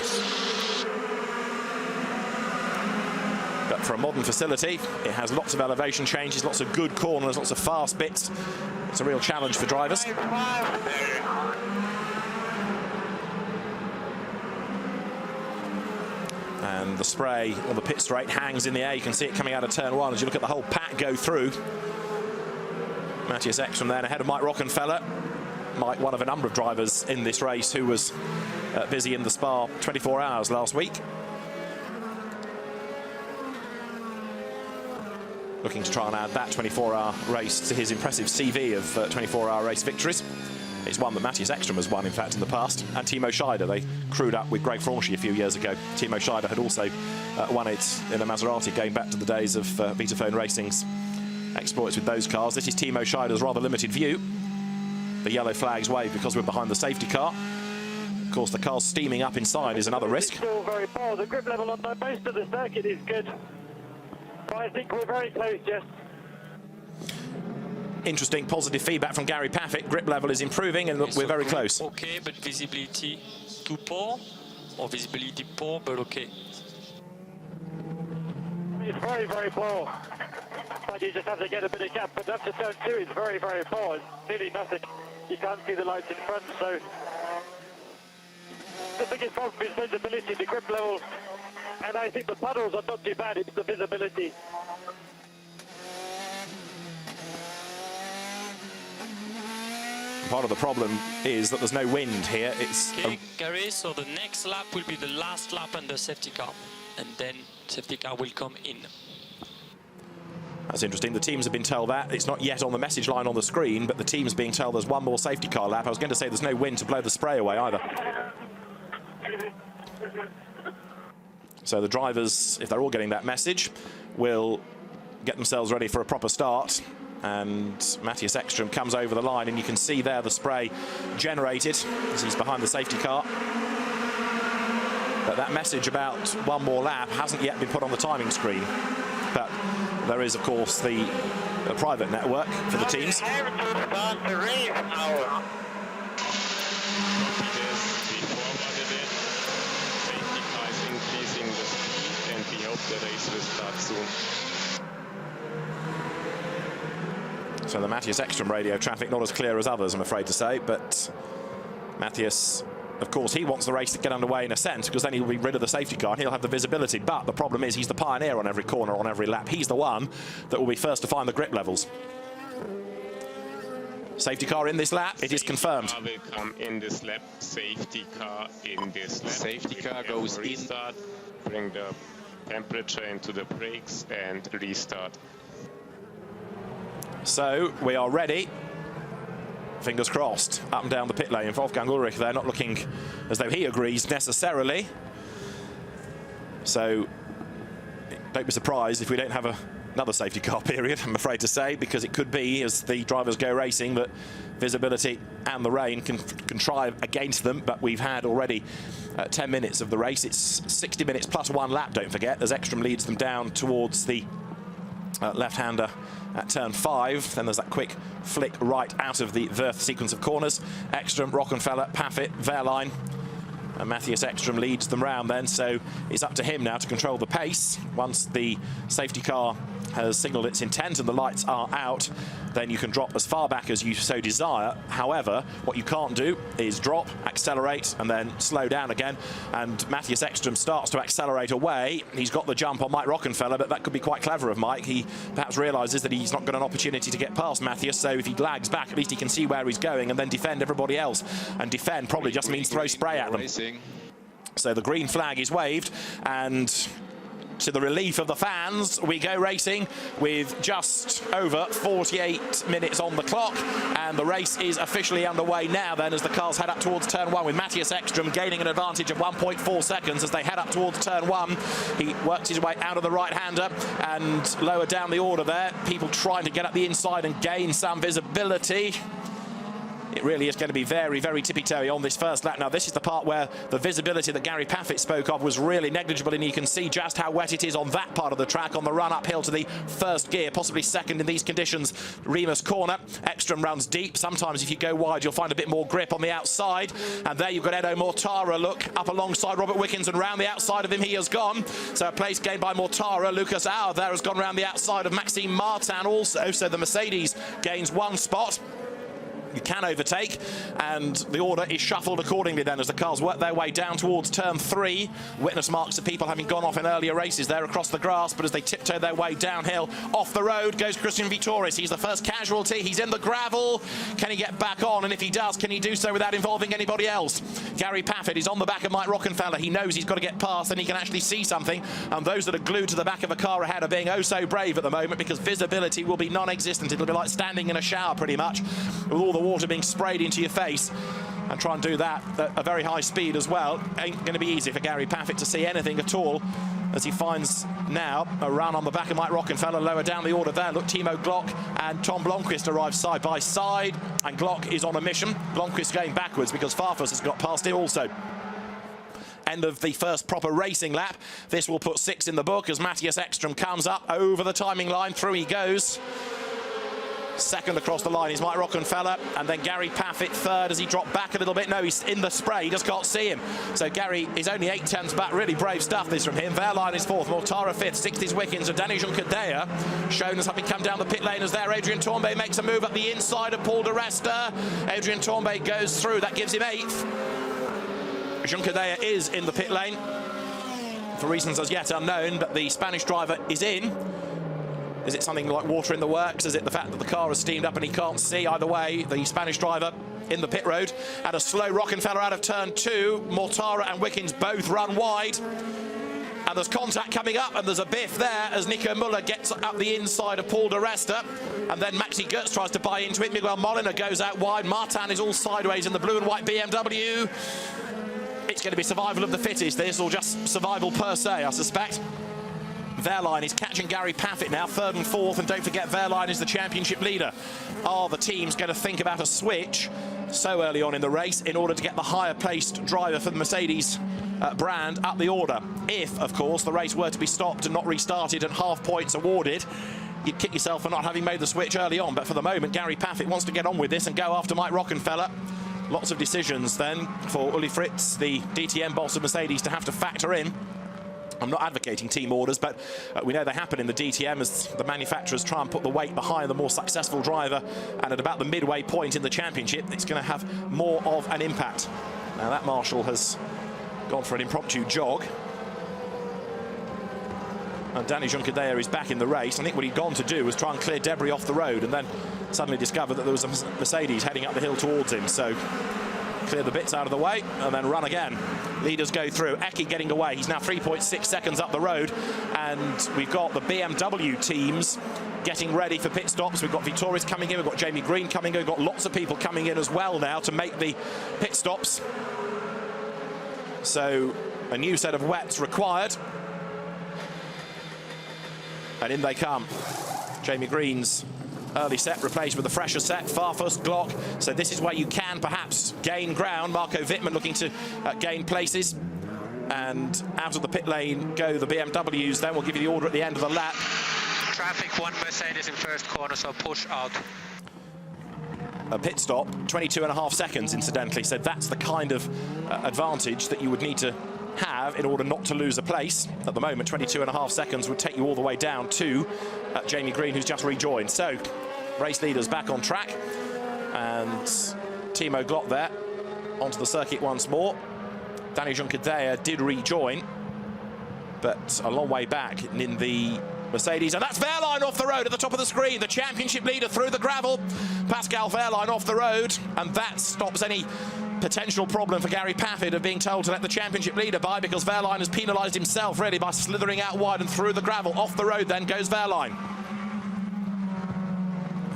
But for a modern facility, it has lots of elevation changes, lots of good corners, lots of fast bits. It's a real challenge for drivers. And the spray on the pit straight hangs in the air. You can see it coming out of turn 1 as you look at the whole pack go through. Matthias Ekström then ahead of Mike Rockenfeller. Mike, one of a number of drivers in this race who was busy in the Spa 24 hours last week. Looking to try and add that 24-hour race to his impressive CV of 24-hour race victories. It's one that Matthias Ekström has won, in fact, in the past. And Timo Scheider, they crewed up with Greg Franchi a few years ago. Timo Scheider had also won it in a Maserati, going back to the days of Vitaphone Racing's exploits with those cars. This is Timo Scheider's rather limited view. The yellow flags wave because we're behind the safety car. Of course, the car's steaming up inside is another risk. Still very poor. The grip level on most of the circuit is good. But I think we're very close, yes. Interesting positive feedback from Gary Paffett. Grip level is improving and we're very close. Okay, but visibility too poor, or visibility poor, but okay. It's very poor. But you just have to get a bit of gap. But up to turn 2 is very poor. It's nearly nothing. You can't see the lights in front, so the biggest problem is visibility, the grip level, and I think the puddles are not too bad. It's the visibility. Part of the problem is that there's no wind here. It's okay, Gary, so the next lap will be the last lap under safety car, and then safety car will come in. That's interesting. The teams have been told that. It's not yet on the message line on the screen, but the team's being told there's one more safety car lap. I was going to say there's no wind to blow the spray away either. So the drivers, if they're all getting that message, will get themselves ready for a proper start. And Matthias Ekström comes over the line, and you can see there the spray generated as he's behind the safety car. But that message about one more lap hasn't yet been put on the timing screen. But there is, of course, the private network for the teams. So the Matthias Ekström radio traffic not as clear as others, I'm afraid to say, but Matthias, of course, he wants the race to get underway in a sense, because then he'll be rid of the safety car and he'll have the visibility. But the problem is he's the pioneer on every corner, on every lap. He's the one that will be first to find the grip levels. Safety car in this lap, it is confirmed. Safety car will come in this lap. Safety car in this lap. Safety car goes in. Bring the temperature into the brakes and restart. So we are ready. Fingers crossed, up and down the pit lane. Wolfgang Ulrich, they're not looking as though he agrees necessarily. So don't be surprised if we don't have another safety car period, I'm afraid to say, because it could be, as the drivers go racing, that visibility and the rain can contrive against them. But we've had already 10 minutes of the race. It's 60 minutes plus 1 lap, don't forget, as Ekstrom leads them down towards the left-hander at turn 5. Then there's that quick flick right out of the Wirth sequence of corners. Ekstrom, Rockenfeller, Paffett, Wehrlein. And Matthias Ekstrom leads them round then, so it's up to him now to control the pace. Once the safety car has signalled its intent and the lights are out, then you can drop as far back as you so desire. However, what you can't do is drop, accelerate, and then slow down again. And Matthias Ekstrom starts to accelerate away. He's got the jump on Mike Rockenfeller, but that could be quite clever of Mike. He perhaps realises that he's not got an opportunity to get past Matthias, so if he lags back, at least he can see where he's going and then defend everybody else. And defend probably just means throw spray at them. So the green flag is waved, and to the relief of the fans, we go racing with just over 48 minutes on the clock, and the race is officially underway now then, as the cars head up towards turn 1, with Matthias Ekstrom gaining an advantage of 1.4 seconds as they head up towards turn 1. He works his way out of the right-hander and lower down the order there. People trying to get up the inside and gain some visibility. It really is going to be very, very tippy-toey on this first lap. Now, this is the part where the visibility that Gary Paffett spoke of was really negligible, and you can see just how wet it is on that part of the track on the run uphill to the first gear, possibly second in these conditions. Remus corner. Ekstrom runs deep. Sometimes if you go wide, you'll find a bit more grip on the outside. And there you've got Edo Mortara, look, up alongside Robert Wickens, and round the outside of him he has gone. So a place gained by Mortara. Lucas Auer there has gone round the outside of Maxime Martin also. So the Mercedes gains 1 spot. You can overtake, and the order is shuffled accordingly then as the cars work their way down towards turn 3. Witness marks of people having gone off in earlier races there across the grass, but as they tiptoe their way downhill off the road goes Christian Vitoris. He's the first casualty. He's in the gravel. Can he get back on? And if he does, can he do so without involving anybody else? Gary Paffett is on the back of Mike Rockenfeller. He knows he's got to get past, and he can actually see something. And those that are glued to the back of a car ahead are being oh so brave at the moment, because visibility will be non-existent. It'll be like standing in a shower pretty much, with all the water being sprayed into your face. And try and do that at a very high speed as well. Ain't going to be easy for Gary Paffett to see anything at all, as he finds now a run on the back of Mike Rockenfeller. Lower down the order there, look, Timo Glock and Tom Blomqvist arrive side by side, and Glock is on a mission. Blomqvist going backwards because Farfus has got past him also. End of the first proper racing lap. This will put 6 in the book as Matthias Ekstrom comes up over the timing line. Through he goes. Second across the line is Mike Rockenfeller, and then Gary Paffett third as he dropped back a little bit. No, he's in the spray, he just can't see him. So Gary is only 8 tenths back. Really brave stuff this from him. Wehrlein is 4th, Mortara 5th, 6th is Wickens, and Danny Juncadella shown us having come down the pit lane as there. Adrian Tombay makes a move up the inside of Paul de Resta. Adrian Tombay goes through, that gives him 8th. Juncadella is in the pit lane for reasons as yet unknown, but the Spanish driver is in. Is it something like water in the works? Is it the fact that the car has steamed up and he can't see? Either way, the Spanish driver in the pit road. And a slow Rockenfeller out of turn 2. Mortara and Wickens both run wide. And there's contact coming up, and there's a biff there as Nico Muller gets up the inside of Paul de Resta. And then Maxi Goetz tries to buy into it. Miguel Molina goes out wide. Martin is all sideways in the blue and white BMW. It's going to be survival of the fittest, this, or just survival per se, I suspect. Wehrlein is catching Gary Paffett now, 3rd and 4th, and don't forget Wehrlein is the championship leader. Are the teams going to think about a switch so early on in the race in order to get the higher placed driver for the Mercedes brand up the order? If, of course, the race were to be stopped and not restarted and half points awarded, you'd kick yourself for not having made the switch early on. But for the moment, Gary Paffett wants to get on with this and go after Mike Rockenfeller. Lots of decisions then for Uli Fritz, the DTM boss of Mercedes, to have to factor in. I'm not advocating team orders, but we know they happen in the DTM as the manufacturers try and put the weight behind the more successful driver, and at about the midway point in the championship, it's going to have more of an impact. Now that Marshall has gone for an impromptu jog. And Danny Juncadella is back in the race. I think what he'd gone to do was try and clear debris off the road, and then suddenly discovered that there was a Mercedes heading up the hill towards him. So clear the bits out of the way and then run again. Leaders go through. Eki getting away. He's now 3.6 seconds up the road, and we've got the BMW teams getting ready for pit stops. We've got Vitoris coming in, we've got Jamie Green coming in, we've got lots of people coming in as well now to make the pit stops. So a new set of wets required. And in they come. Jamie Green's early set replaced with a fresher set, Farfus, Glock. So this is where you can perhaps gain ground. Marco Wittmann looking to gain places. And out of the pit lane go the BMWs. Then we'll give you the order at the end of the lap. Traffic, one Mercedes in first corner, so push out. A pit stop, 22.5 seconds, incidentally. So that's the kind of advantage that you would need to have in order not to lose a place. At the moment, 22.5 seconds would take you all the way down to Jamie Green, who's just rejoined. So, race leaders back on track. And Timo Glock there onto the circuit once more. Danny Juncadella did rejoin, but a long way back in the Mercedes. And that's Wehrlein off the road at the top of the screen. The championship leader through the gravel. Pascal Wehrlein off the road. And that stops any potential problem for Gary Paffett of being told to let the championship leader by, because Wehrlein has penalised himself really by slithering out wide and through the gravel. Off the road then goes Wehrlein.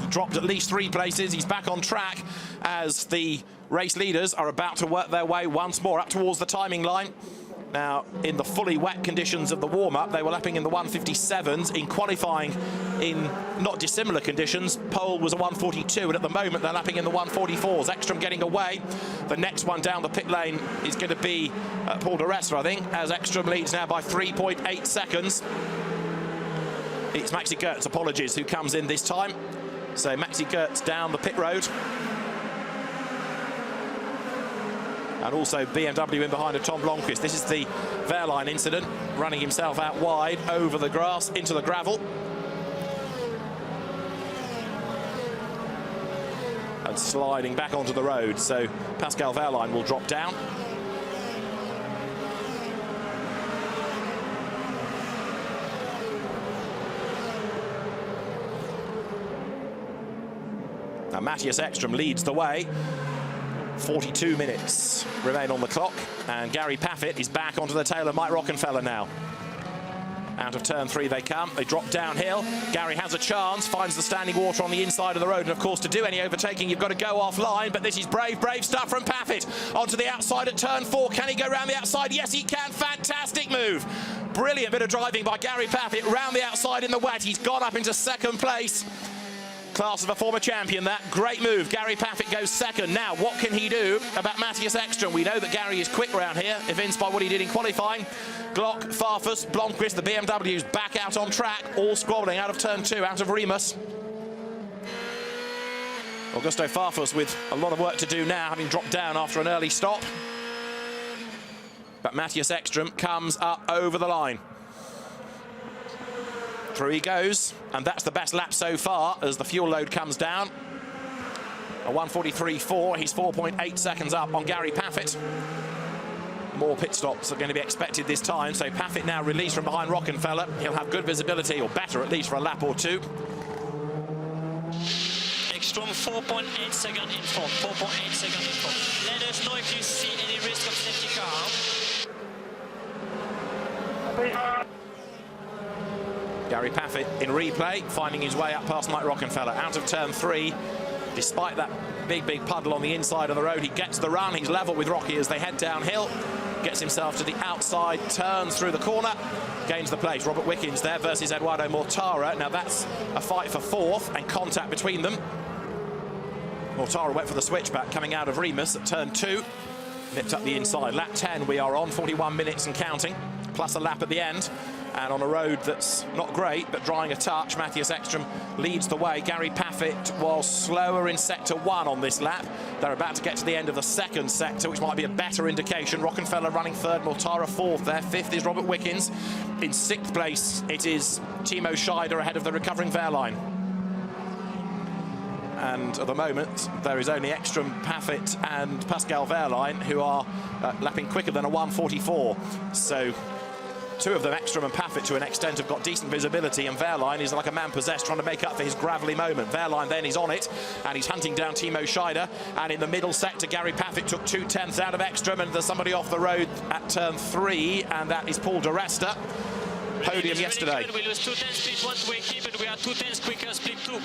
He dropped at least 3 places. He's back on track as the race leaders are about to work their way once more up towards the timing line. Now, in the fully wet conditions of the warm-up, they were lapping in the 157s. In qualifying, in not dissimilar conditions, pole was a 142, and at the moment they're lapping in the 144s. Ekstrom getting away. The next one down the pit lane is going to be Paul de Rester, I think, as Ekstrom leads now by 3.8 seconds. It's Maxi Goetz, apologies, who comes in this time. So Maxi Goetz down the pit road. And also BMW in behind of Tom Blomqvist. This is the Wehrlein incident, running himself out wide over the grass into the gravel. And sliding back onto the road. So Pascal Wehrlein will drop down. Now Matthias Ekstrom leads the way. 42 minutes remain on the clock, and Gary Paffett is back onto the tail of Mike Rockenfeller now. Out of turn 3 they come. They drop downhill. Gary has a chance, finds the standing water on the inside of the road, and of course to do any overtaking you've got to go offline, but this is brave stuff from Paffett. Onto the outside at turn 4. Can he go round the outside? Yes, he can. Fantastic move. Brilliant bit of driving by Gary Paffett round the outside in the wet. He's gone up into second place. Class of a former champion, that. Great move. Gary Paffett goes second. Now, what can he do about Matthias Ekstrom? We know that Gary is quick around here, evinced by what he did in qualifying. Glock, Farfus, Blomqvist, the BMWs back out on track, all squabbling out of turn 2, out of Remus. Augusto Farfus with a lot of work to do now, having dropped down after an early stop. But Matthias Ekstrom comes up over the line. Through he goes, and that's the best lap so far as the fuel load comes down. A 1:43.4, he's 4.8 seconds up on Gary Paffett. More pit stops are going to be expected this time, so Paffett now released from behind Rockenfeller. He'll have good visibility, or better at least, for a lap or 2. Ekstrom 4.8 seconds in front, 4.8 seconds in front. Let us know if you see any risk of safety car. Gary Paffett in replay, finding his way up past Mike Rockenfeller. Out of turn 3, despite that big puddle on the inside of the road, he gets the run. He's level with Rocky as they head downhill. Gets himself to the outside, turns through the corner, gains the place. Robert Wickens there versus Eduardo Mortara. Now that's a fight for 4th and contact between them. Mortara went for the switchback coming out of Remus at turn 2. Nipped up the inside. Lap 10 we are on, 41 minutes and counting, plus a lap at the end. And on a road that's not great, but drying a touch, Matthias Ekstrom leads the way. Gary Paffett was slower in sector 1 on this lap. They're about to get to the end of the second sector, which might be a better indication. Rockenfeller running 3rd, Mortara 4th there. 5th is Robert Wickens. In 6th place, it is Timo Scheider ahead of the recovering Wehrlein. And at the moment, there is only Ekstrom, Paffett and Pascal Wehrlein who are lapping quicker than a 1:44. So 2 of them, Ekstrom and Paffett, to an extent, have got decent visibility, and Wehrlein is like a man possessed trying to make up for his gravelly moment. Wehrlein then is on it, and he's hunting down Timo Scheider. And in the middle sector, Gary Paffett took 2/10 out of Ekstrom, and there's somebody off the road at turn 3, and that is Paul de Rester. Podium yesterday. We lose 2/10 split 1 to Equipe, and we are 2/10 quicker split 2.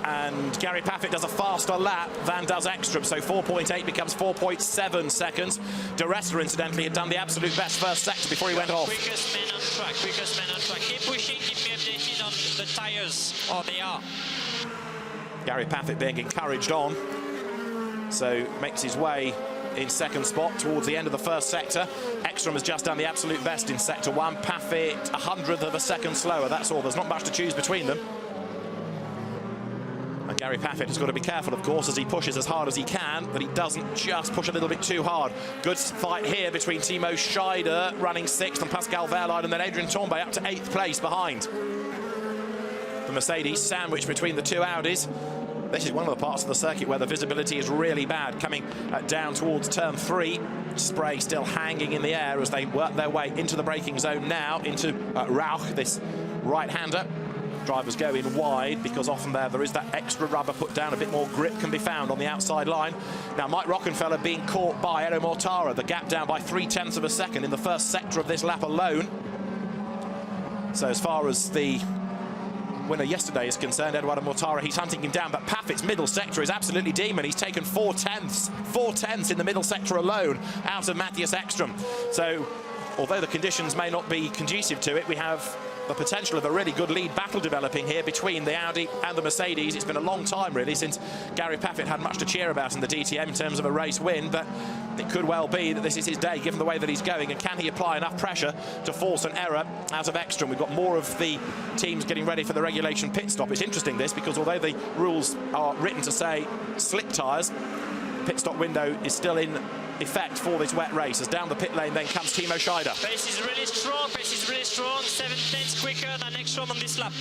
And Gary Paffett does a faster lap than does Ekstrom, so 4.8 becomes 4.7 seconds. De Resta, incidentally, had done the absolute best first sector before he went off. Quickest man on track, quickest man on track. Keep pushing, keep me updated on the tires. Oh, they are. Gary Paffett being encouraged on, so makes his way in second spot towards the end of the first sector. Ekstrom has just done the absolute best in sector 1. Paffett, 100th of a second slower, that's all. There's not much to choose between them. And Gary Paffett has got to be careful, of course, as he pushes as hard as he can, that he doesn't just push a little bit too hard. Good fight here between Timo Scheider, running 6th, and Pascal Wehrlein, and then Adrian Tambay up to 8th place behind. The Mercedes sandwiched between the two Audis. This is one of the parts of the circuit where the visibility is really bad, coming down towards turn 3. Spray still hanging in the air as they work their way into the braking zone now, into Rauch, this right-hander. Drivers go in wide because often there is that extra rubber put down, a bit more grip can be found on the outside line. Now Mike Rockenfeller being caught by Edo Mortara, the gap down by 0.3 of a second in the first sector of this lap alone. So as far as the winner yesterday is concerned, Eduardo Mortara, he's hunting him down, but Paffett's middle sector is absolutely demon. He's taken 4/10 in the middle sector alone out of Matthias Ekstrom. So although the conditions may not be conducive to it, we have the potential of a really good lead battle developing here between the Audi and the Mercedes. It's been a long time, really, since Gary Paffett had much to cheer about in the DTM in terms of a race win, but it could well be that this is his day, given the way that he's going, and can he apply enough pressure to force an error out of Ekstrom? We've got more of the teams getting ready for the regulation pit stop. It's interesting, this, because although the rules are written to say slick tyres, the pit stop window is still in effect for this wet race, as down the pit lane then comes Timo Scheider. Pace is really strong, 7/10 quicker than Ekstrom on this lap.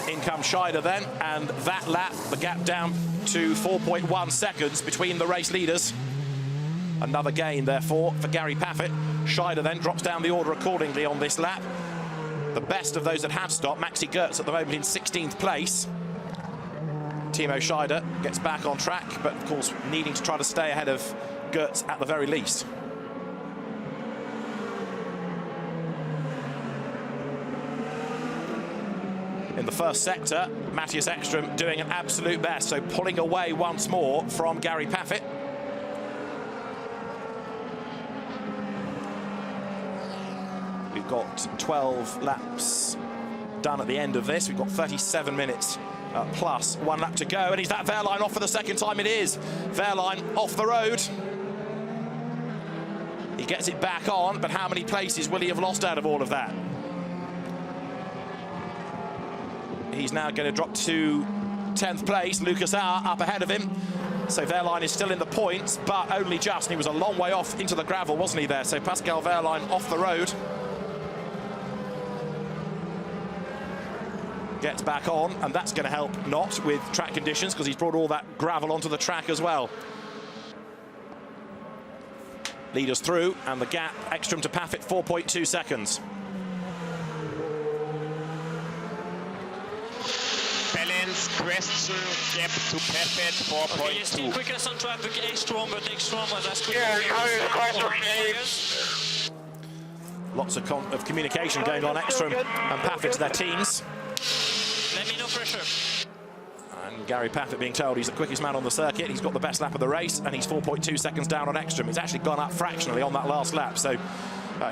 In comes Scheider then, and that lap, the gap down to 4.1 seconds between the race leaders. Another gain, therefore, for Gary Paffett. Scheider then drops down the order accordingly on this lap. The best of those that have stopped, Maxi Goetz at the moment in 16th place. Timo Scheider gets back on track, but of course needing to try to stay ahead of Goetz at the very least. In the first sector, Matthias Ekstrom doing an absolute best, so pulling away once more from Gary Paffett. We've got 12 laps done at the end of this. We've got 37 minutes plus 1 lap to go, and is that Wehrlein off for the second time? It is. Wehrlein off the road. He gets it back on, but how many places will he have lost out of all of that? He's now going to drop to 10th place. Lucas Auer up ahead of him. So Wehrlein is still in the points, but only just. And he was a long way off into the gravel, wasn't he, there? So Pascal Wehrlein off the road. Gets back on, and that's going to help not with track conditions, because he's brought all that gravel onto the track as well. Leaders through, and the gap, Ekstrom to Paffett, 4.2 seconds. Balance question, gap to Paffett, 4.2. Okay, still quickest on track, Ekstrom, but Ekstrom was as quick. Lots of communication going on, Ekstrom and Paffett to their teams. Let me know pressure. And Gary Paffett being told he's the quickest man on the circuit. He's got the best lap of the race, and he's 4.2 seconds down on Ekstrom. He's actually gone up fractionally on that last lap, so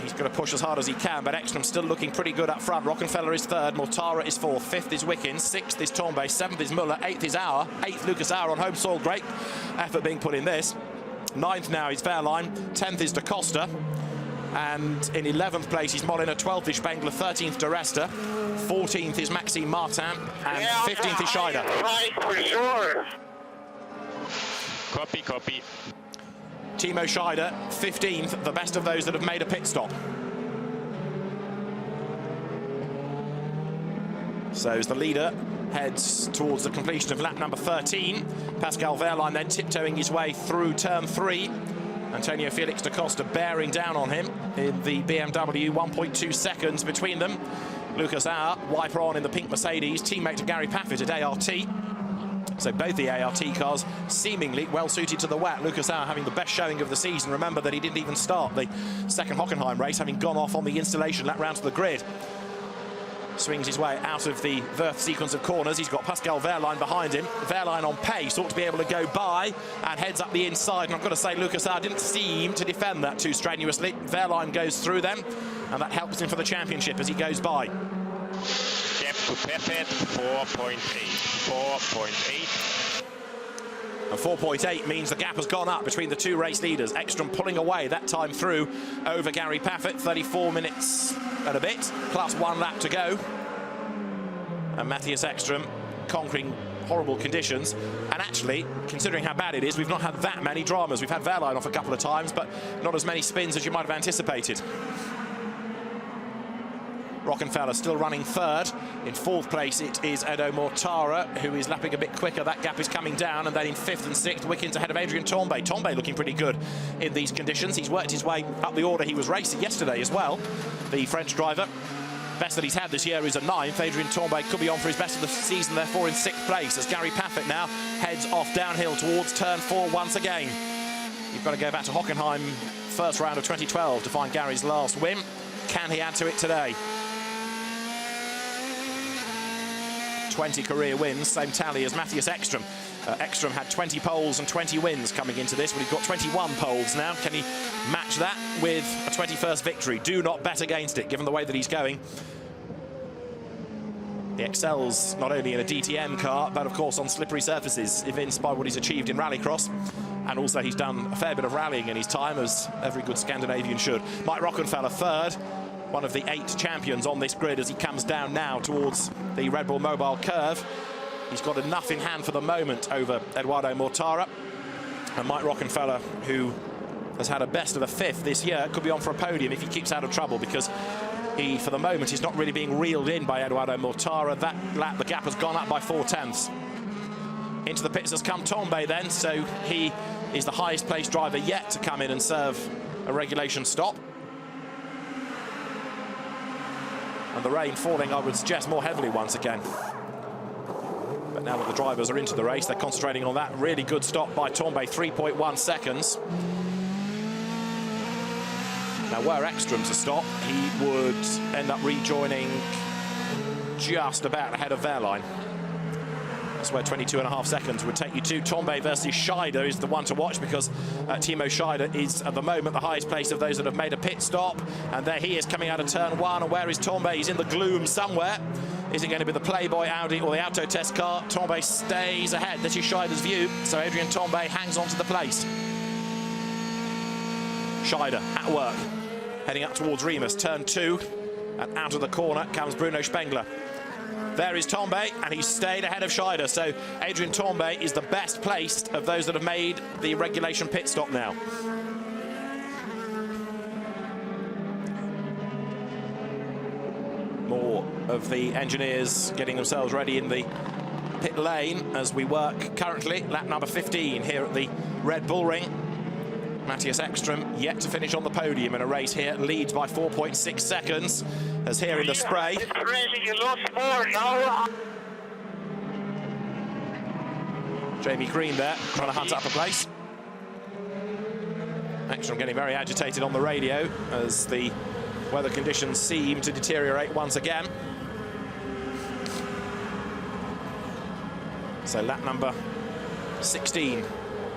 he's going to push as hard as he can, but Ekstrom's still looking pretty good up front. Rockenfeller is 3rd, Mortara is 4th, 5th is Wickens, 6th is Tambay, 7th is Muller, 8th is Auer, 8th Lucas Auer on home soil. Great effort being put in this. 9th now is Wehrlein, 10th is Da Costa, and in 11th place is Molina, 12th is Spengler, 13th De Resta, 14th is Maxime Martin, and 15th is Scheider. Copy. Timo Scheider, 15th, the best of those that have made a pit stop. So as the leader heads towards the completion of lap number 13, Pascal Wehrlein then tiptoeing his way through turn 3. Antonio Felix da Costa bearing down on him in the BMW, 1.2 seconds between them. Lucas Auer, wiper on in the pink Mercedes, teammate to Gary Paffett at ART. So both the ART cars seemingly well suited to the wet. Lucas Auer having the best showing of the season. Remember that he didn't even start the second Hockenheim race, having gone off on the installation lap round to the grid. swings his way out of the Wirth sequence of corners. He's got Pascal Wehrlein behind him. Wehrlein on pace, ought to be able to go by and heads up the inside. And I've got to say, Lucas Aert didn't seem to defend that too strenuously. Wehrlein goes through them, and that helps him for the championship as he goes by. Gap to Perfect, 4.8. 4.8. And 4.8 means the gap has gone up between the two race leaders. Ekstrom pulling away that time through over Gary Paffett. 34 minutes and a bit, plus 1 lap to go. And Matthias Ekstrom conquering horrible conditions. And actually, considering how bad it is, we've not had that many dramas. We've had Wehrlein off a couple of times, but not as many spins as you might have anticipated. Rockenfeller still running third. In fourth place, it is Edo Mortara, who is lapping a bit quicker. That gap is coming down. And then in fifth and sixth, Wickens ahead of Adrien Tambay. Tambay looking pretty good in these conditions. He's worked his way up the order. He was racing yesterday as well, the French driver. Best that he's had this year is a 9th. Adrien Tambay could be on for his best of the season, therefore in 6th place, as Gary Paffett now heads off downhill towards turn 4 once again. You've got to go back to Hockenheim, first round of 2012, to find Gary's last win. Can he add to it today? 20 career wins, same tally as Matthias Ekstrom. Ekstrom had 20 poles and 20 wins coming into this, but he's got 21 poles now. Can he match that with a 21st victory? Do not bet against it, given the way that he's going. He excels not only in a DTM car, but of course on slippery surfaces, evinced by what he's achieved in rallycross. And also he's done a fair bit of rallying in his time, as every good Scandinavian should. Mike Rockenfeller third, one of the 8 champions on this grid as he comes down now towards the Red Bull Mobile curve. He's got enough in hand for the moment over Edoardo Mortara. And Mike Rockenfeller, who has had a best of a 5th this year, could be on for a podium if he keeps out of trouble, because he, for the moment, is not really being reeled in by Edoardo Mortara. That lap, the gap has gone up by 4/10. Into the pits has come Tambay then, so he is the highest placed driver yet to come in and serve a regulation stop. And the rain falling, I would suggest, more heavily once again. But now that the drivers are into the race, they're concentrating on that. Really good stop by Tambay, 3.1 seconds. Now, were Ekstrom to stop, he would end up rejoining just about ahead of Wehrlein. That's where 22.5 seconds would take you to. Tambay versus Scheider is the one to watch, because Timo Scheider is at the moment the highest place of those that have made a pit stop. And there he is coming out of turn 1. And where is Tambay? He's in the gloom somewhere. Is it going to be the Playboy Audi or the Auto Test car? Tambay stays ahead. This is Scheider's view. So Adrien Tambay hangs on to the place. Scheider at work, heading up towards Remus, turn 2. And out of the corner comes Bruno Spengler. There is Tambay, and he's stayed ahead of Scheider. So Adrien Tambay is the best placed of those that have made the regulation pit stop now. More of the engineers getting themselves ready in the pit lane as we work currently. Lap number 15 here at the Red Bull Ring. Matthias Ekstrom yet to finish on the podium in a race here, leads by 4.6 seconds, as here in the spray. Jamie Green there, trying to hunt up a place. Ekstrom getting very agitated on the radio as the weather conditions seem to deteriorate once again. So lap number 16.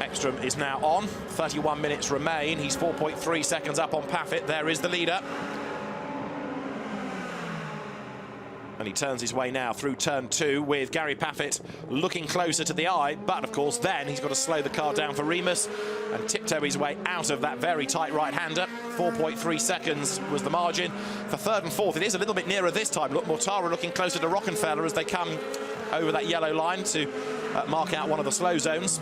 Ekstrom is now on. 31 minutes remain. He's 4.3 seconds up on Paffett. There is the leader. And he turns his way now through turn 2 with Gary Paffett looking closer to the eye. But, of course, then he's got to slow the car down for Remus and tiptoe his way out of that very tight right-hander. 4.3 seconds was the margin. For third and fourth, it is a little bit nearer this time. Look, Mortara looking closer to Rockenfeller as they come over that yellow line to mark out one of the slow zones.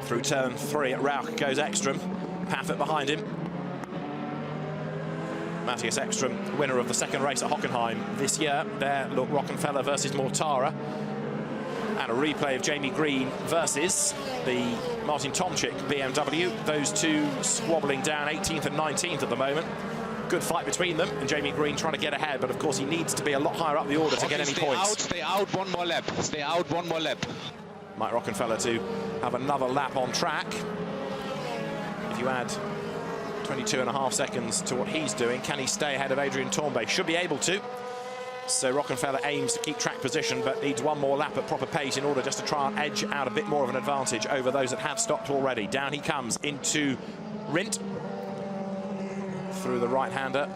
Through turn 3 at Rauch goes Ekstrom. Paffett behind him. Matthias Ekstrom, winner of the second race at Hockenheim this year. There, look, Rockenfeller versus Mortara. And a replay of Jamie Green versus the Martin Tomczyk BMW. Those two squabbling down 18th and 19th at the moment. Good fight between them, and Jamie Green trying to get ahead, but of course he needs to be a lot higher up the order to get any points. Stay out one more lap. Stay out one more lap. Mike Rockenfeller to have another lap on track. If you add 22.5 seconds to what he's doing, can he stay ahead of Adrien Tambay? Should be able to. So Rockenfeller aims to keep track position, but needs one more lap at proper pace in order just to try and edge out a bit more of an advantage over those that have stopped already. Down he comes into Rindt, through the right-hander,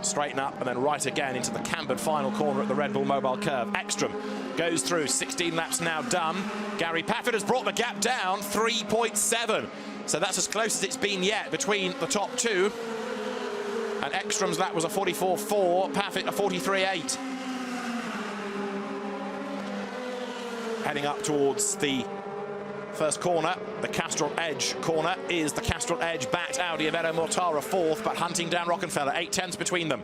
straighten up, and then right again into the cambered final corner at the Red Bull Mobile Curve. Ekstrom goes through, 16 laps now done. Gary Paffett has brought the gap down, 3.7. So that's as close as it's been yet between the top two. And Ekstrom's lap was a 44.4, Paffett a 43.8. Heading up towards the first corner, the Castrol Edge corner, is the Castrol Edge backed Audi of Edo Mortara fourth, but hunting down Rockenfeller, 8/10 between them.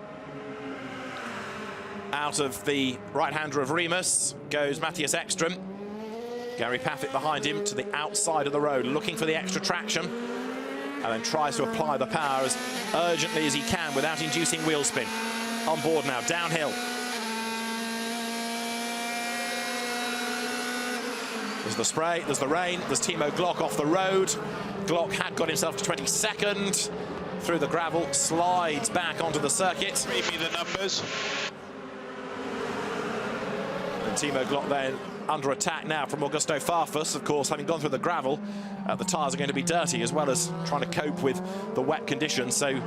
Out of the right-hander of Remus goes Matthias Ekstrom. Gary Paffett behind him to the outside of the road, looking for the extra traction, and then tries to apply the power as urgently as he can without inducing wheel spin. On board now, downhill. There's the spray, there's the rain, there's Timo Glock off the road. Glock had got himself to 22nd. Through the gravel, slides back onto the circuit. Read me the numbers. And Timo Glock then under attack now from Augusto Farfus. Of course, having gone through the gravel, the tyres are going to be dirty, as well as trying to cope with the wet conditions. So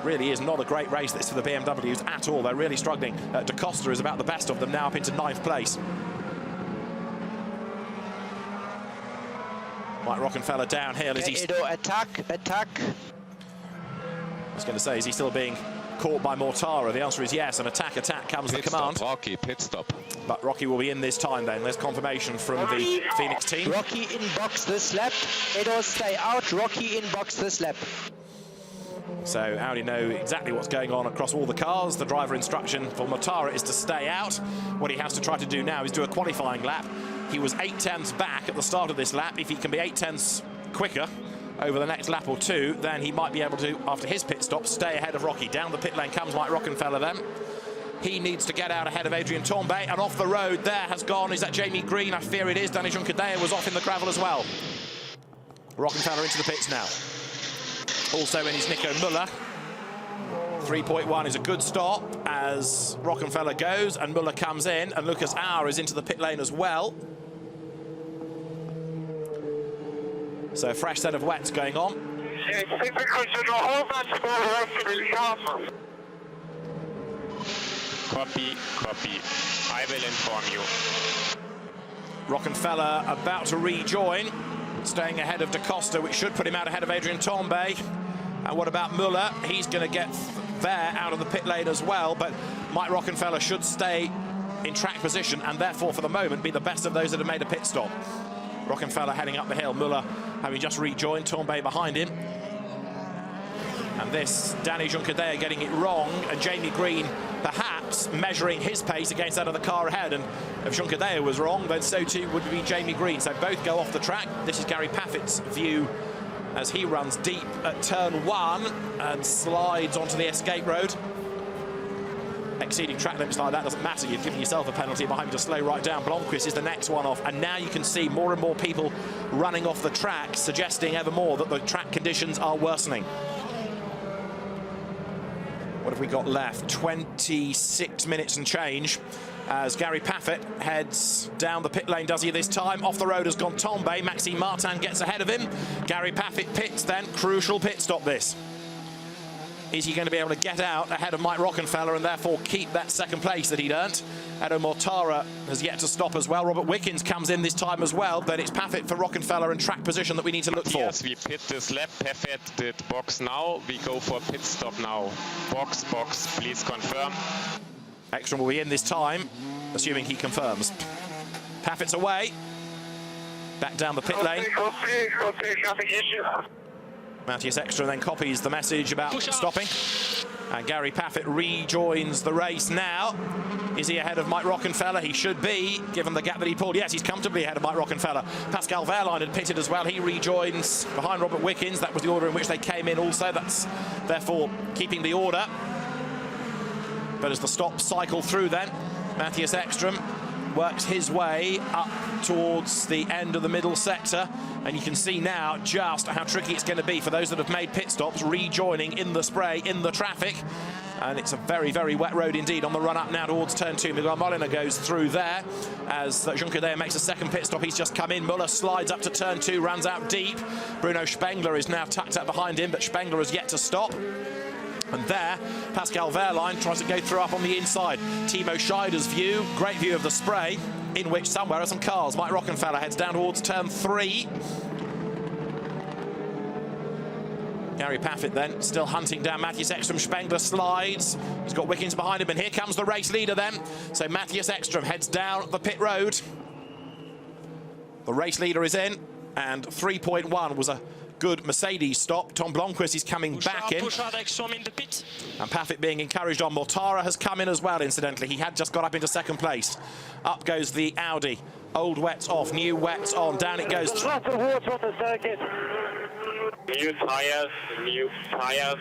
really is not a great race this for the BMWs at all. They're really struggling. Da Costa is about the best of them, now up into 9th place. Mike Rockenfeller downhill. Is he... Edo, attack. I was going to say, is he still being caught by Mortara? The answer is yes, and attack comes the command. Rocky, pit stop. But Rocky will be in this time then. There's confirmation from the Phoenix team. Rocky in box this lap. Edo, stay out. Rocky in box this lap. So Audi know exactly what's going on across all the cars. The driver instruction for Mortara is to stay out. What he has to try to do now is do a qualifying lap. He was 8 tenths back at the start of this lap. If he can be 8 tenths quicker over the next lap or two, then he might be able to, after his pit stop, stay ahead of Rocky. Down the pit lane comes Mike Rockenfeller then. He needs to get out ahead of Adrian Tombay, and off the road there has gone, is that Jamie Green? I fear it is. Danny Junkadea was off in the gravel as well. Rockenfeller into the pits now. Also in is Nico Müller. 3.1 is a good stop as Rockenfeller goes and Müller comes in, and Lucas Auer is into the pit lane as well. So a fresh set of wets going on. Copy. I will inform you. Rockenfeller about to rejoin, staying ahead of Da Costa, which should put him out ahead of Adrian Tombay. And what about Müller? He's going to get there out of the pit lane as well, but Mike Rockenfeller should stay in track position and therefore for the moment be the best of those that have made a pit stop. Rockenfeller heading up the hill, Müller having just rejoined, Tombay behind him. And this, Danny Junkadea getting it wrong, and Jamie Green perhaps measuring his pace against that of the car ahead. And if Junkadea was wrong, then so too would be Jamie Green. So both go off the track. This is Gary Paffett's view as he runs deep at turn 1 and slides onto the escape road. Exceeding track limits like that doesn't matter. You've given yourself a penalty by having to slow right down. Blomqvist is the next one off, and now you can see more and more people running off the track, suggesting ever more that the track conditions are worsening. What have we got left? 26 minutes and change as Gary Paffett heads down the pit lane. Does he this time? Off the road has gone Tombay. Maxime Martin gets ahead of him. Gary Paffett pits then. Crucial pit stop this. Is he going to be able to get out ahead of Mike Rockenfeller and therefore keep that second place that he'd earned? Edo Mortara has yet to stop as well. Robert Wickens comes in this time as well, but it's Paffett for Rockenfeller and track position that we need to look for. Yes, we pit this lap. Paffett did box now. We go for pit stop now. Box, please confirm. Ekstrom will be in this time, assuming he confirms. Paffett's away. Back down the pit lane. Matthias Ekstrom then copies the message about stopping. And Gary Paffett rejoins the race now. Is he ahead of Mike Rockenfeller? He should be, given the gap that he pulled. Yes, he's comfortably ahead of Mike Rockenfeller. Pascal Wehrlein had pitted as well. He rejoins behind Robert Wickens. That was the order in which they came in also. That's therefore keeping the order. But as the stops cycle through then, Matthias Ekstrom works his way up towards the end of the middle sector, and you can see now just how tricky it's going to be for those that have made pit stops rejoining in the spray, in the traffic, And it's a very, very wet road indeed on the run up now towards turn 2. Miguel Molina goes through there as Juncker there makes a second pit stop. He's just come in. Muller slides up to turn 2, runs out deep. Bruno Spengler is now tucked up behind him, but Spengler has yet to stop. And there, Pascal Wehrlein tries to go through up on the inside. Timo Scheider's view, great view of the spray, in which somewhere are some cars. Mike Rockenfeller heads down towards turn 3. Gary Paffett then still hunting down Matthias Ekstrom. Spengler slides. He's got Wickens behind him, and here comes the race leader then. So Matthias Ekstrom heads down the pit road. The race leader is in, and 3.1 was a good Mercedes stop. Tom Blomqvist is coming back in. And Paffett being encouraged on. Mortara has come in as well, incidentally. He had just got up into second place. Up goes the Audi. Old wets off, new wets on. Down it goes. Lots of water on the circuit. New tires, new tires.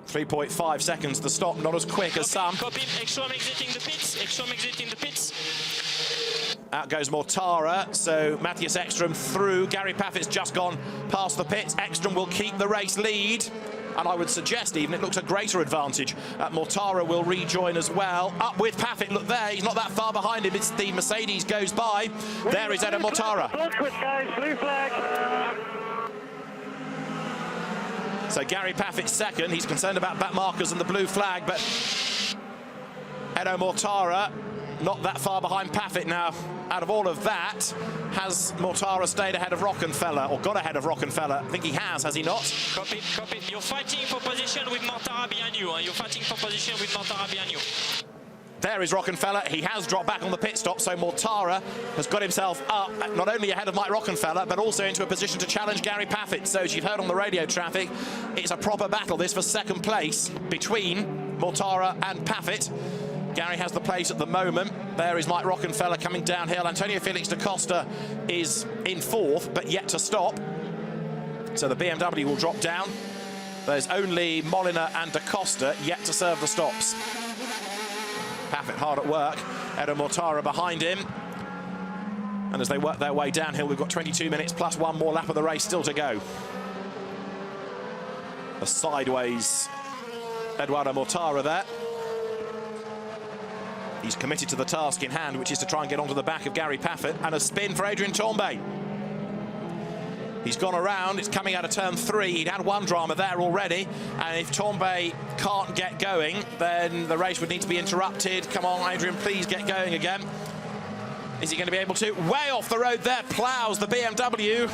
3.5 seconds to stop, not as quick as some. Ekstrom exiting the pits. Ekstrom exiting the pits. Out goes Mortara, so Matthias Ekstrom through. Gary Paffett's just gone past the pits. Ekstrom will keep the race lead, and I would suggest even it looks a greater advantage. Mortara will rejoin as well. Up with Paffett, look there, he's not that far behind him. It's the Mercedes goes by. There is Edo Mortara. Blue flag. So Gary Paffett's second. He's concerned about back markers and the blue flag, but Edo Mortara not that far behind Paffett now. Out of all of that, has Mortara stayed ahead of Rockenfeller, or got ahead of Rockenfeller? I think he has he not? Copy, copy. You're fighting for position with Mortara behind you. You're fighting for position with Mortara behind you. There is Rockenfeller. He has dropped back on the pit stop, so Mortara has got himself up, not only ahead of Mike Rockenfeller, but also into a position to challenge Gary Paffett. So as you've heard on the radio traffic, it's a proper battle, this, for second place between Mortara and Paffett. Gary has the place at the moment. There is Mike Rockenfeller coming downhill. Antonio Felix da Costa is in fourth, but yet to stop. So the BMW will drop down. There's only Molina and da Costa yet to serve the stops. Paffett hard at work. Edo Mortara behind him. And as they work their way downhill, we've got 22 minutes plus one more lap of the race still to go. A sideways Eduardo Mortara there. He's committed to the task in hand, which is to try and get onto the back of Gary Paffett. And a spin for Adrien Tambay. He's gone around, it's coming out of turn 3. He'd had one drama there already. And if Tambay can't get going, then the race would need to be interrupted. Come on, Adrien, please get going again. Is he going to be able to? Way off the road there, plows the BMW.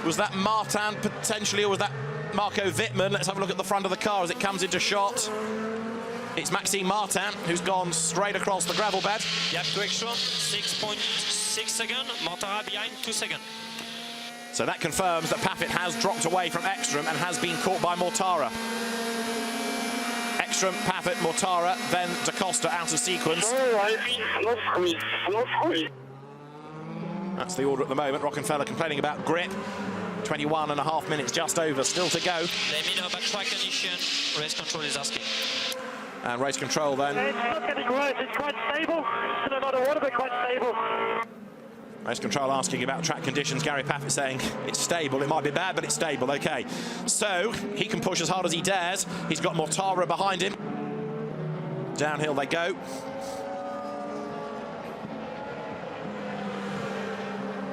Was that Martin potentially, or was that Marco Wittmann? Let's have a look at the front of the car as it comes into shot. It's Maxime Martin, who's gone straight across the gravel bed. Gap to Ekstrom, 6.6 seconds. Mortara behind, 2 seconds. So that confirms that Paffett has dropped away from Ekstrom and has been caught by Mortara. Ekstrom, Paffett, Mortara, then da Costa out of sequence. That's the order at the moment. Rockenfeller complaining about grip. 21.5 minutes just over, still to go. Let me know about track condition. Race control is asking. And race control then. It's not getting worse, it's quite stable. Still a lot of water, but quite stable. Race control asking about track conditions. Gary Paffett saying it's stable. It might be bad, but it's stable. Okay. So he can push as hard as he dares. He's got Mortara behind him. Downhill they go.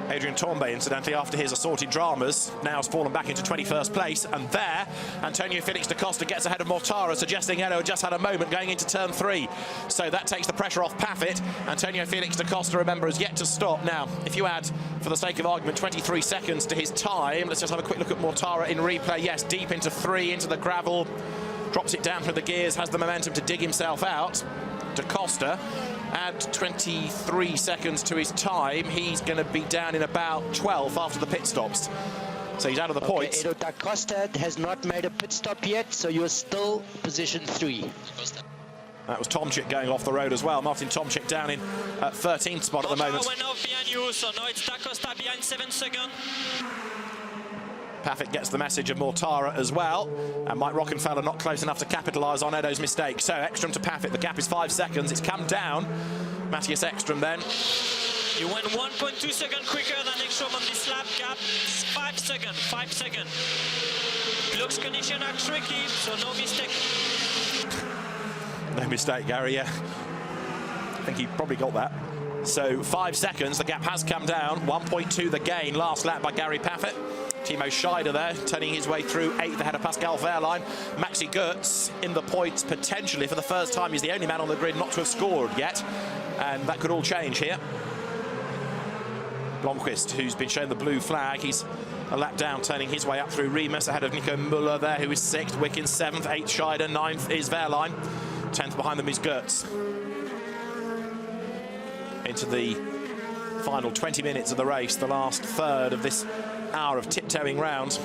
Adrien Tambay, incidentally, after his assorted dramas, now has fallen back into 21st place. And there, Antonio Felix da Costa gets ahead of Mortara, suggesting Edo just had a moment going into turn 3. So that takes the pressure off Paffett. Antonio Felix da Costa, remember, has yet to stop. Now, if you add, for the sake of argument, 23 seconds to his time, let's just have a quick look at Mortara in replay. Yes, deep into 3, into the gravel. Drops it down through the gears, has the momentum to dig himself out. Da Costa, add 23 seconds to his time, he's going to be down in about 12 after the pit stops. So he's out of the points. Edo da Costa has not made a pit stop yet, so you're still position 3. That was Tomczyk going off the road as well. Martin Tomczyk down in 13th spot at the moment. Went off behind you, so now it's da Costa behind 7 seconds. Paffett gets the message of Mortara as well, and Mike Rockenfeller not close enough to capitalise on Edo's mistake. So Ekstrom to Paffett, the gap is 5 seconds. It's come down. Matthias Ekstrom then. You went 1.2 seconds quicker than Ekstrom on this lap. Gap 5 seconds, 5 seconds. Blocks condition are tricky, so no mistake. No mistake, Gary, yeah. I think he probably got that. So 5 seconds, the gap has come down. 1.2 the gain, last lap by Gary Paffett. Timo Scheider there, turning his way through 8th ahead of Pascal Wehrlein. Maxi Goetz in the points potentially for the first time. He's the only man on the grid not to have scored yet. And that could all change here. Blomqvist, who's been shown the blue flag, he's a lap down, turning his way up through Remus ahead of Nico Müller there, who is 6th. Wick 7th, 8th Scheider, 9th is Wehrlein. 10th behind them is Goetz. Into the final 20 minutes of the race, the last third of this hour of tiptoeing round.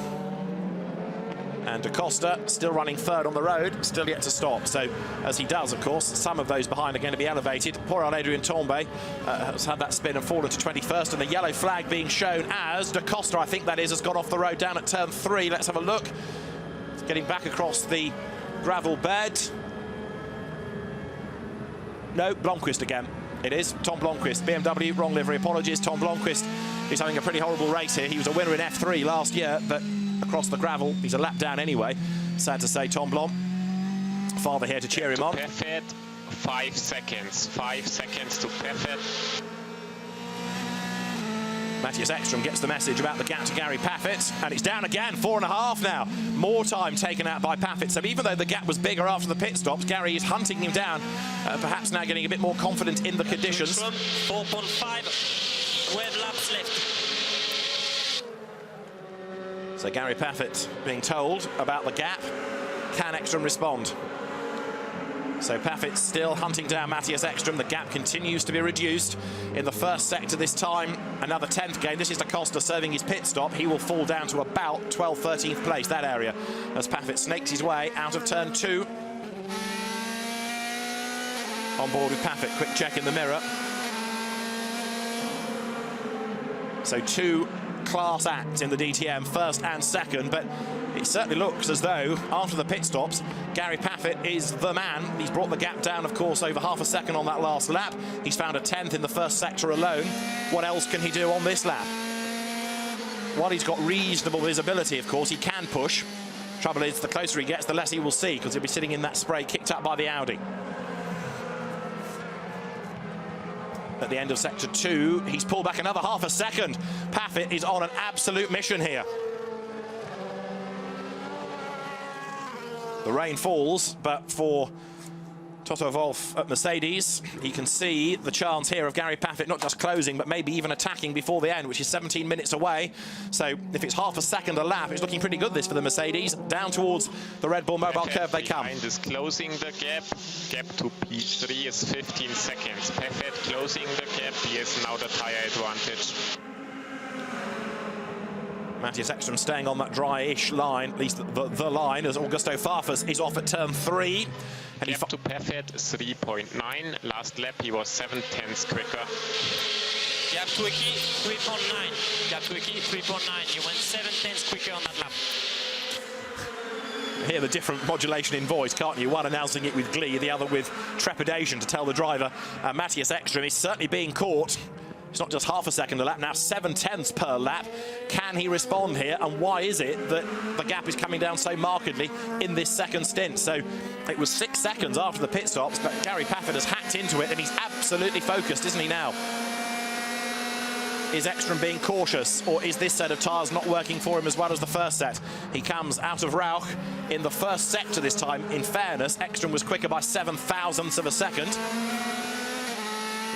And Da Costa still running third on the road, still yet to stop. So as he does, of course, some of those behind are going to be elevated. Poor old Adrien Tombe has had that spin and fallen to 21st, and the yellow flag being shown as Da Costa, I think that is, has gone off the road down at turn 3. Let's have a look. It's getting back across the gravel bed. No, Blomqvist again. It is Tom Blomqvist. BMW, wrong livery, apologies. Tom Blomqvist is having a pretty horrible race here. He was a winner in F3 last year, but across the gravel, he's a lap down anyway. Sad to say, Tom Blom. Father here to cheer him on. Paffett, 5 seconds. 5 seconds to Paffett. Matthias Ekström gets the message about the gap to Gary Paffett, and it's down again, 4.5 now. More time taken out by Paffett. So even though the gap was bigger after the pit stops, Gary is hunting him down, perhaps now getting a bit more confident in the conditions. 4.5, 12 laps left. So Gary Paffett being told about the gap. Can Ekström respond? So Paffett still hunting down Matthias Ekström. The gap continues to be reduced in the first sector this time. Another 10th gain. This is Da Costa serving his pit stop. He will fall down to about 12th, 13th place, that area, as Paffett snakes his way out of turn 2. On board with Paffett. Quick check in the mirror. So 2 class acts in the DTM, first and second, but it certainly looks as though after the pit stops, Gary Paffett is the man. He's brought the gap down, of course, over half a second on that last lap. He's found a 10th in the first sector alone. What else can he do on this lap? While he's got reasonable visibility, of course, he can push. Trouble is, the closer he gets, the less he will see, because he'll be sitting in that spray kicked up by the Audi. At the end of sector 2, he's pulled back another half a second. Paffett is on an absolute mission here. The rain falls, but for Toto Wolff at Mercedes, he can see the chance here of Gary Paffett not just closing, but maybe even attacking before the end, which is 17 minutes away. So if it's half a second a lap, it's looking pretty good, this, for the Mercedes. Down towards the Red Bull Mobile Curve they come. Is closing the gap. Gap to P3 is 15 seconds. Paffett closing the gap. He has now the tyre advantage. Matthias Ekström staying on that dry-ish line, at least the line, as Augusto Farfus is off at turn 3. And gap to Paffett 3.9. Last lap he was 7/10 quicker. Gap to Iki 3.9. Gap to Iki 3.9. You went 7/10 quicker on that lap. Hear the different modulation in voice, can't you? One announcing it with glee, the other with trepidation to tell the driver. Matthias Ekström is certainly being caught. It's not just half a second a lap, now 7/10 per lap. Can he respond here? And why is it that the gap is coming down so markedly in this second stint? So it was 6 seconds after the pit stops, but Gary Paffett has hacked into it, and he's absolutely focused, isn't he now? Is Ekström being cautious, or is this set of tyres not working for him as well as the first set? He comes out of Rauch in the first sector this time. In fairness, Ekström was quicker by 7/1000 of a second.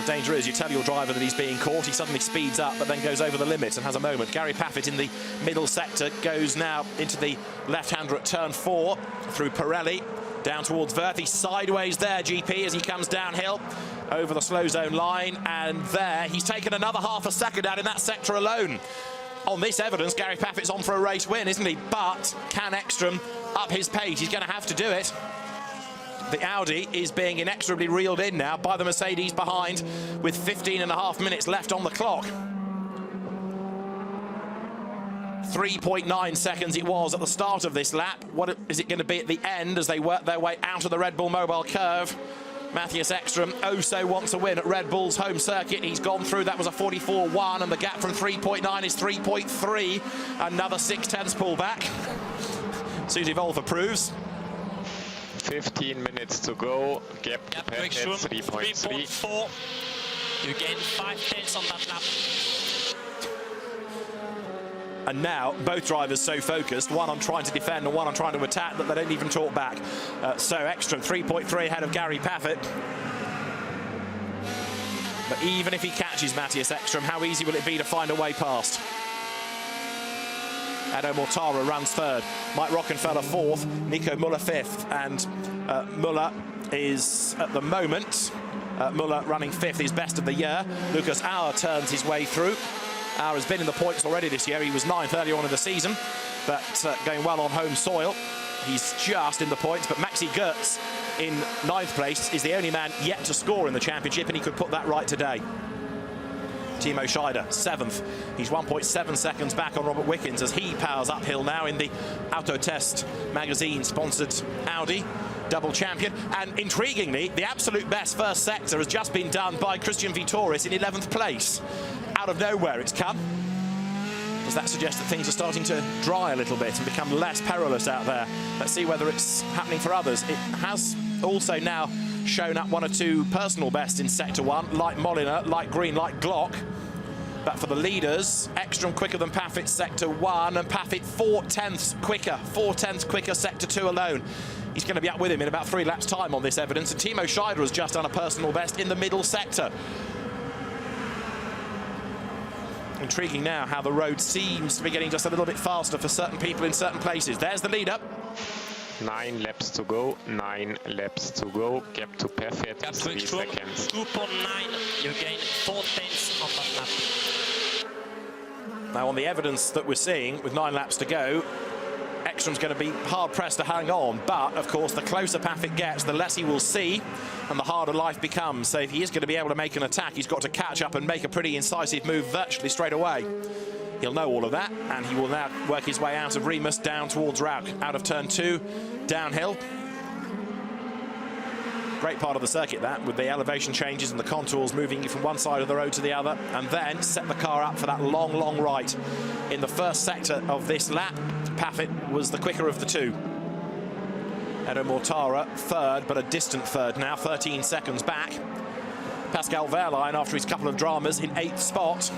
The danger is you tell your driver that he's being caught, he suddenly speeds up, but then goes over the limit and has a moment. Gary Paffett in the middle sector goes now into the left-hander at turn 4 through Pirelli, down towards Vurthy, sideways there, GP, as he comes downhill over the slow zone line, and there he's taken another half a second out in that sector alone. On this evidence, Gary Paffett's on for a race win, isn't he? But can Ekström up his pace? He's going to have to do it. The Audi is being inexorably reeled in now by the Mercedes behind, with 15.5 minutes left on the clock. 3.9 seconds it was at the start of this lap. What is it going to be at the end as they work their way out of the Red Bull Mobile Curve? Matthias Ekström also wants a win at Red Bull's home circuit. He's gone through, that was a 44.1, and the gap from 3.9 is 3.3. Another 6/10 pull back. Susie Wolff approves. 15 minutes to go. Gap to quick Perfett, 3.3. 3.4. You gain 5 tenths on that lap. And now both drivers so focused, one on trying to defend and one on trying to attack, that they don't even talk back. So Ekström 3.3 ahead of Gary Paffett. But even if he catches Matthias Ekström, how easy will it be to find a way past? Edo Mortara runs third, Mike Rockenfeller fourth, Nico Müller fifth, and Müller is at the moment, Müller running fifth, his best of the year. Lucas Auer turns his way through. Auer has been in the points already this year. He was ninth earlier on in the season, but going well on home soil. He's just in the points, but Maxi Goetz in ninth place is the only man yet to score in the championship, and he could put that right today. Timo Scheider, seventh. He's 1.7 seconds back on Robert Wickens as he powers uphill now in the Autotest magazine-sponsored Audi double champion. And intriguingly, the absolute best first sector has just been done by Christian Vitoris in 11th place. Out of nowhere it's come. Does that suggest that things are starting to dry a little bit and become less perilous out there? Let's see whether it's happening for others. It has also now shown up one or two personal bests in Sector 1, like Moliner, like Green, like Glock. But for the leaders, Ekström quicker than Paffett Sector 1, and Paffett 4 tenths quicker Sector 2 alone. He's going to be up with him in about 3 laps' time on this evidence. And Timo Scheider has just done a personal best in the middle sector. Intriguing now how the road seems to be getting just a little bit faster for certain people in certain places. There's the leader. 9 laps to go, 9 laps to go. Gap to Perfett, 3 seconds. 2.9, you gain 4 tenths on that lap. Now on the evidence that we're seeing, with 9 laps to go, Ekström's going to be hard-pressed to hang on, but of course the closer Paffett gets, the less he will see and the harder life becomes. So if he is going to be able to make an attack, he's got to catch up and make a pretty incisive move virtually straight away. He'll know all of that, and he will now work his way out of Remus down towards Rauk, out of turn 2, downhill. Great part of the circuit, that, with the elevation changes and the contours moving you from one side of the road to the other, and then set the car up for that long, long right. In the first sector of this lap, Paffett was the quicker of the two. Edo Mortara third, but a distant third now, 13 seconds back. Pascal Wehrlein, after his couple of dramas, in 8th spot,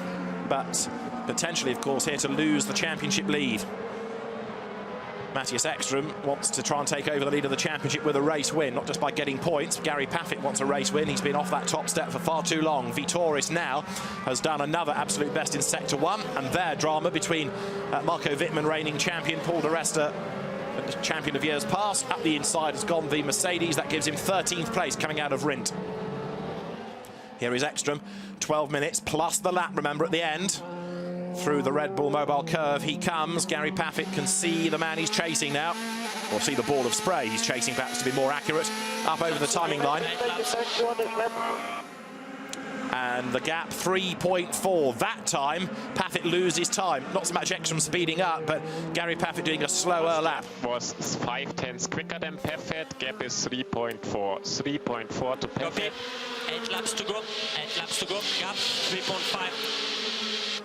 but potentially, of course, here to lose the championship lead. Matthias Ekström wants to try and take over the lead of the championship with a race win, not just by getting points. Gary Paffett wants a race win. He's been off that top step for far too long. Vitoris now has done another absolute best in Sector 1, and their drama between Marco Wittmann, reigning champion, Paul di Resta, champion of years past. Up the inside has gone the Mercedes. That gives him 13th place coming out of Rindt. Here is Ekström, 12 minutes plus the lap, remember, at the end. Through the Red Bull Mobile curve he comes. Gary Paffett can see the man he's chasing now, or see the ball of spray he's chasing, perhaps to be more accurate, up over the timing line. And the gap 3.4. That time Paffett loses time. Not so much Ekström speeding up, but Gary Paffett doing a slower lap. Was 5 tenths quicker than Perfett. Gap is 3.4. 3.4 to Perfett. Okay. 8 laps to go. 8 laps to go. Gap 3.5.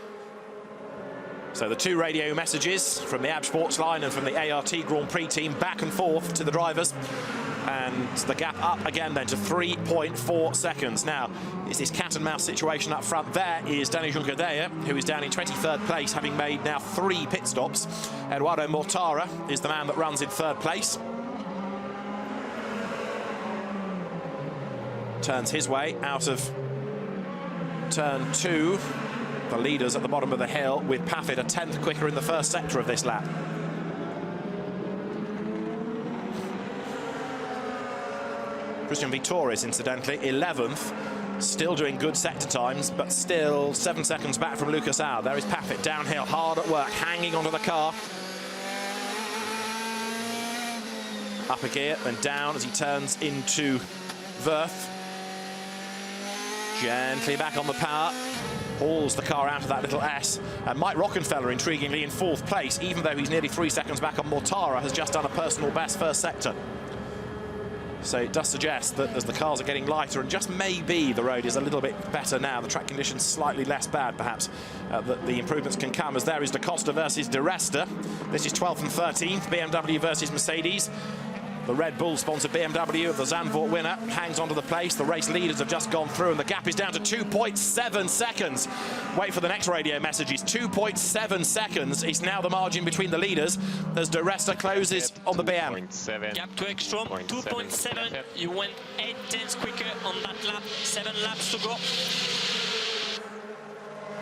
So the two radio messages from the AB Sports line and from the ART Grand Prix team back and forth to the drivers. And the gap up again then to 3.4 seconds. Now, it's this cat and mouse situation up front. There is Danny Juncker-Deyer, who is down in 23rd place, having made now 3 pit stops. Eduardo Mortara is the man that runs in 3rd place. Turns his way out of turn 2. The leaders at the bottom of the hill, with Paffett a 10th quicker in the first sector of this lap. Christian Vitoris, incidentally, 11th, still doing good sector times, but still 7 seconds back from Lucas Auer. There is Paffett downhill, hard at work, hanging onto the car. Up a gear and down as he turns into Wörth. Gently back on the power. Hauls the car out of that little S. And Mike Rockenfeller, intriguingly, in 4th place, even though he's nearly 3 seconds back on Mortara, has just done a personal best first sector. So it does suggest that as the cars are getting lighter, and just maybe the road is a little bit better now, the track conditions slightly less bad, perhaps, that the improvements can come, as there is Da Costa versus di Resta. This is 12th and 13th, BMW versus Mercedes. The Red Bull-sponsored BMW of the Zandvoort winner hangs onto the place. The race leaders have just gone through, and the gap is down to 2.7 seconds. Wait for the next radio messages. 2.7 seconds is now the margin between the leaders as De Resta closes on the BM. Gap to Ekstrom, 2.7. You went 8/10 quicker on that lap. 7 laps to go.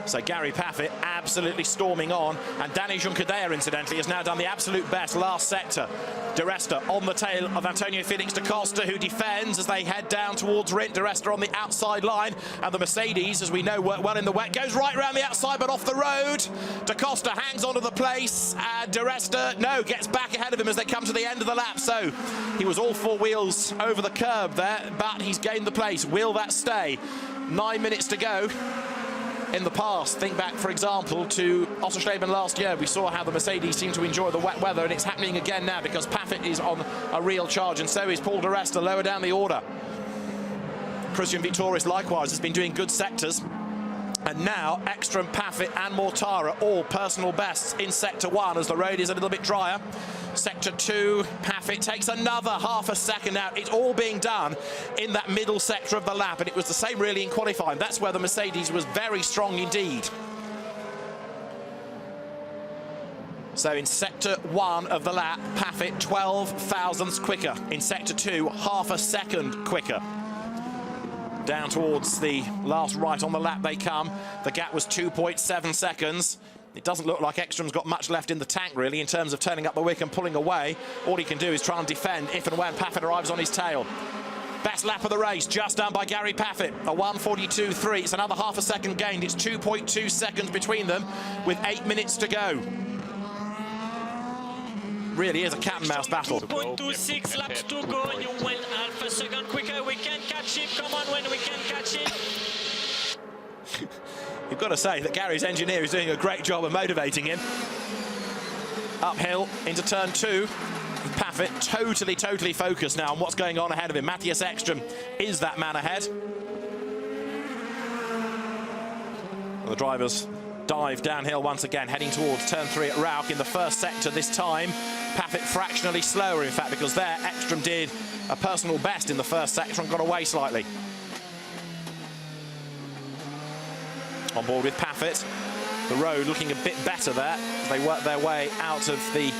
So Gary Paffett absolutely storming on, and Danny Junqueira, incidentally, has now done the absolute best last sector. De Resta on the tail of Antonio Felix da Costa, who defends as they head down towards Rint. De Resta on the outside line, and the Mercedes, as we know, work well in the wet, goes right around the outside but off the road. Da Costa hangs onto the place, and De Resta, no, gets back ahead of him as they come to the end of the lap. So he was all 4 wheels over the curb there, but he's gained the place. Will that stay? 9 minutes to go. In the past, think back, for example, to Ossersleben last year. We saw how the Mercedes seemed to enjoy the wet weather, and it's happening again now because Paffett is on a real charge, and so is Paul De Resta lower down the order. Christian Victoris, likewise, has been doing good sectors. And now, Ekstrom, Paffett and Mortara, all personal bests in Sector 1 as the road is a little bit drier. Sector 2, Paffett takes another half a second out. It's all being done in that middle sector of the lap, and it was the same really in qualifying. That's where the Mercedes was very strong indeed. So in Sector 1 of the lap, Paffett 12 thousandths quicker. In Sector 2, half a second quicker. Down towards the last right on the lap they come. The gap was 2.7 seconds. It doesn't look like Ekstrom's got much left in the tank, really, in terms of turning up the wick and pulling away. All he can do is try and defend if and when Paffett arrives on his tail. Best lap of the race, just done by Gary Paffett. A 1:42.3. It's another half a second gained. It's 2.2 seconds between them with 8 minutes to go. Really is a cat and mouse battle. 2.26 laps to go, and you went half a second quicker. We can catch him. Come on, when we can catch him. You've got to say that Gary's engineer is doing a great job of motivating him. Uphill into turn 2. Paffett totally focused now on what's going on ahead of him. Matthias Ekstrom is that man ahead. The drivers dive downhill once again, heading towards turn 3 at Rauch in the first sector this time. Paffett fractionally slower, in fact, because there Ekstrom did a personal best in the first sector and got away slightly. On board with Paffett. The road looking a bit better there as they work their way out of the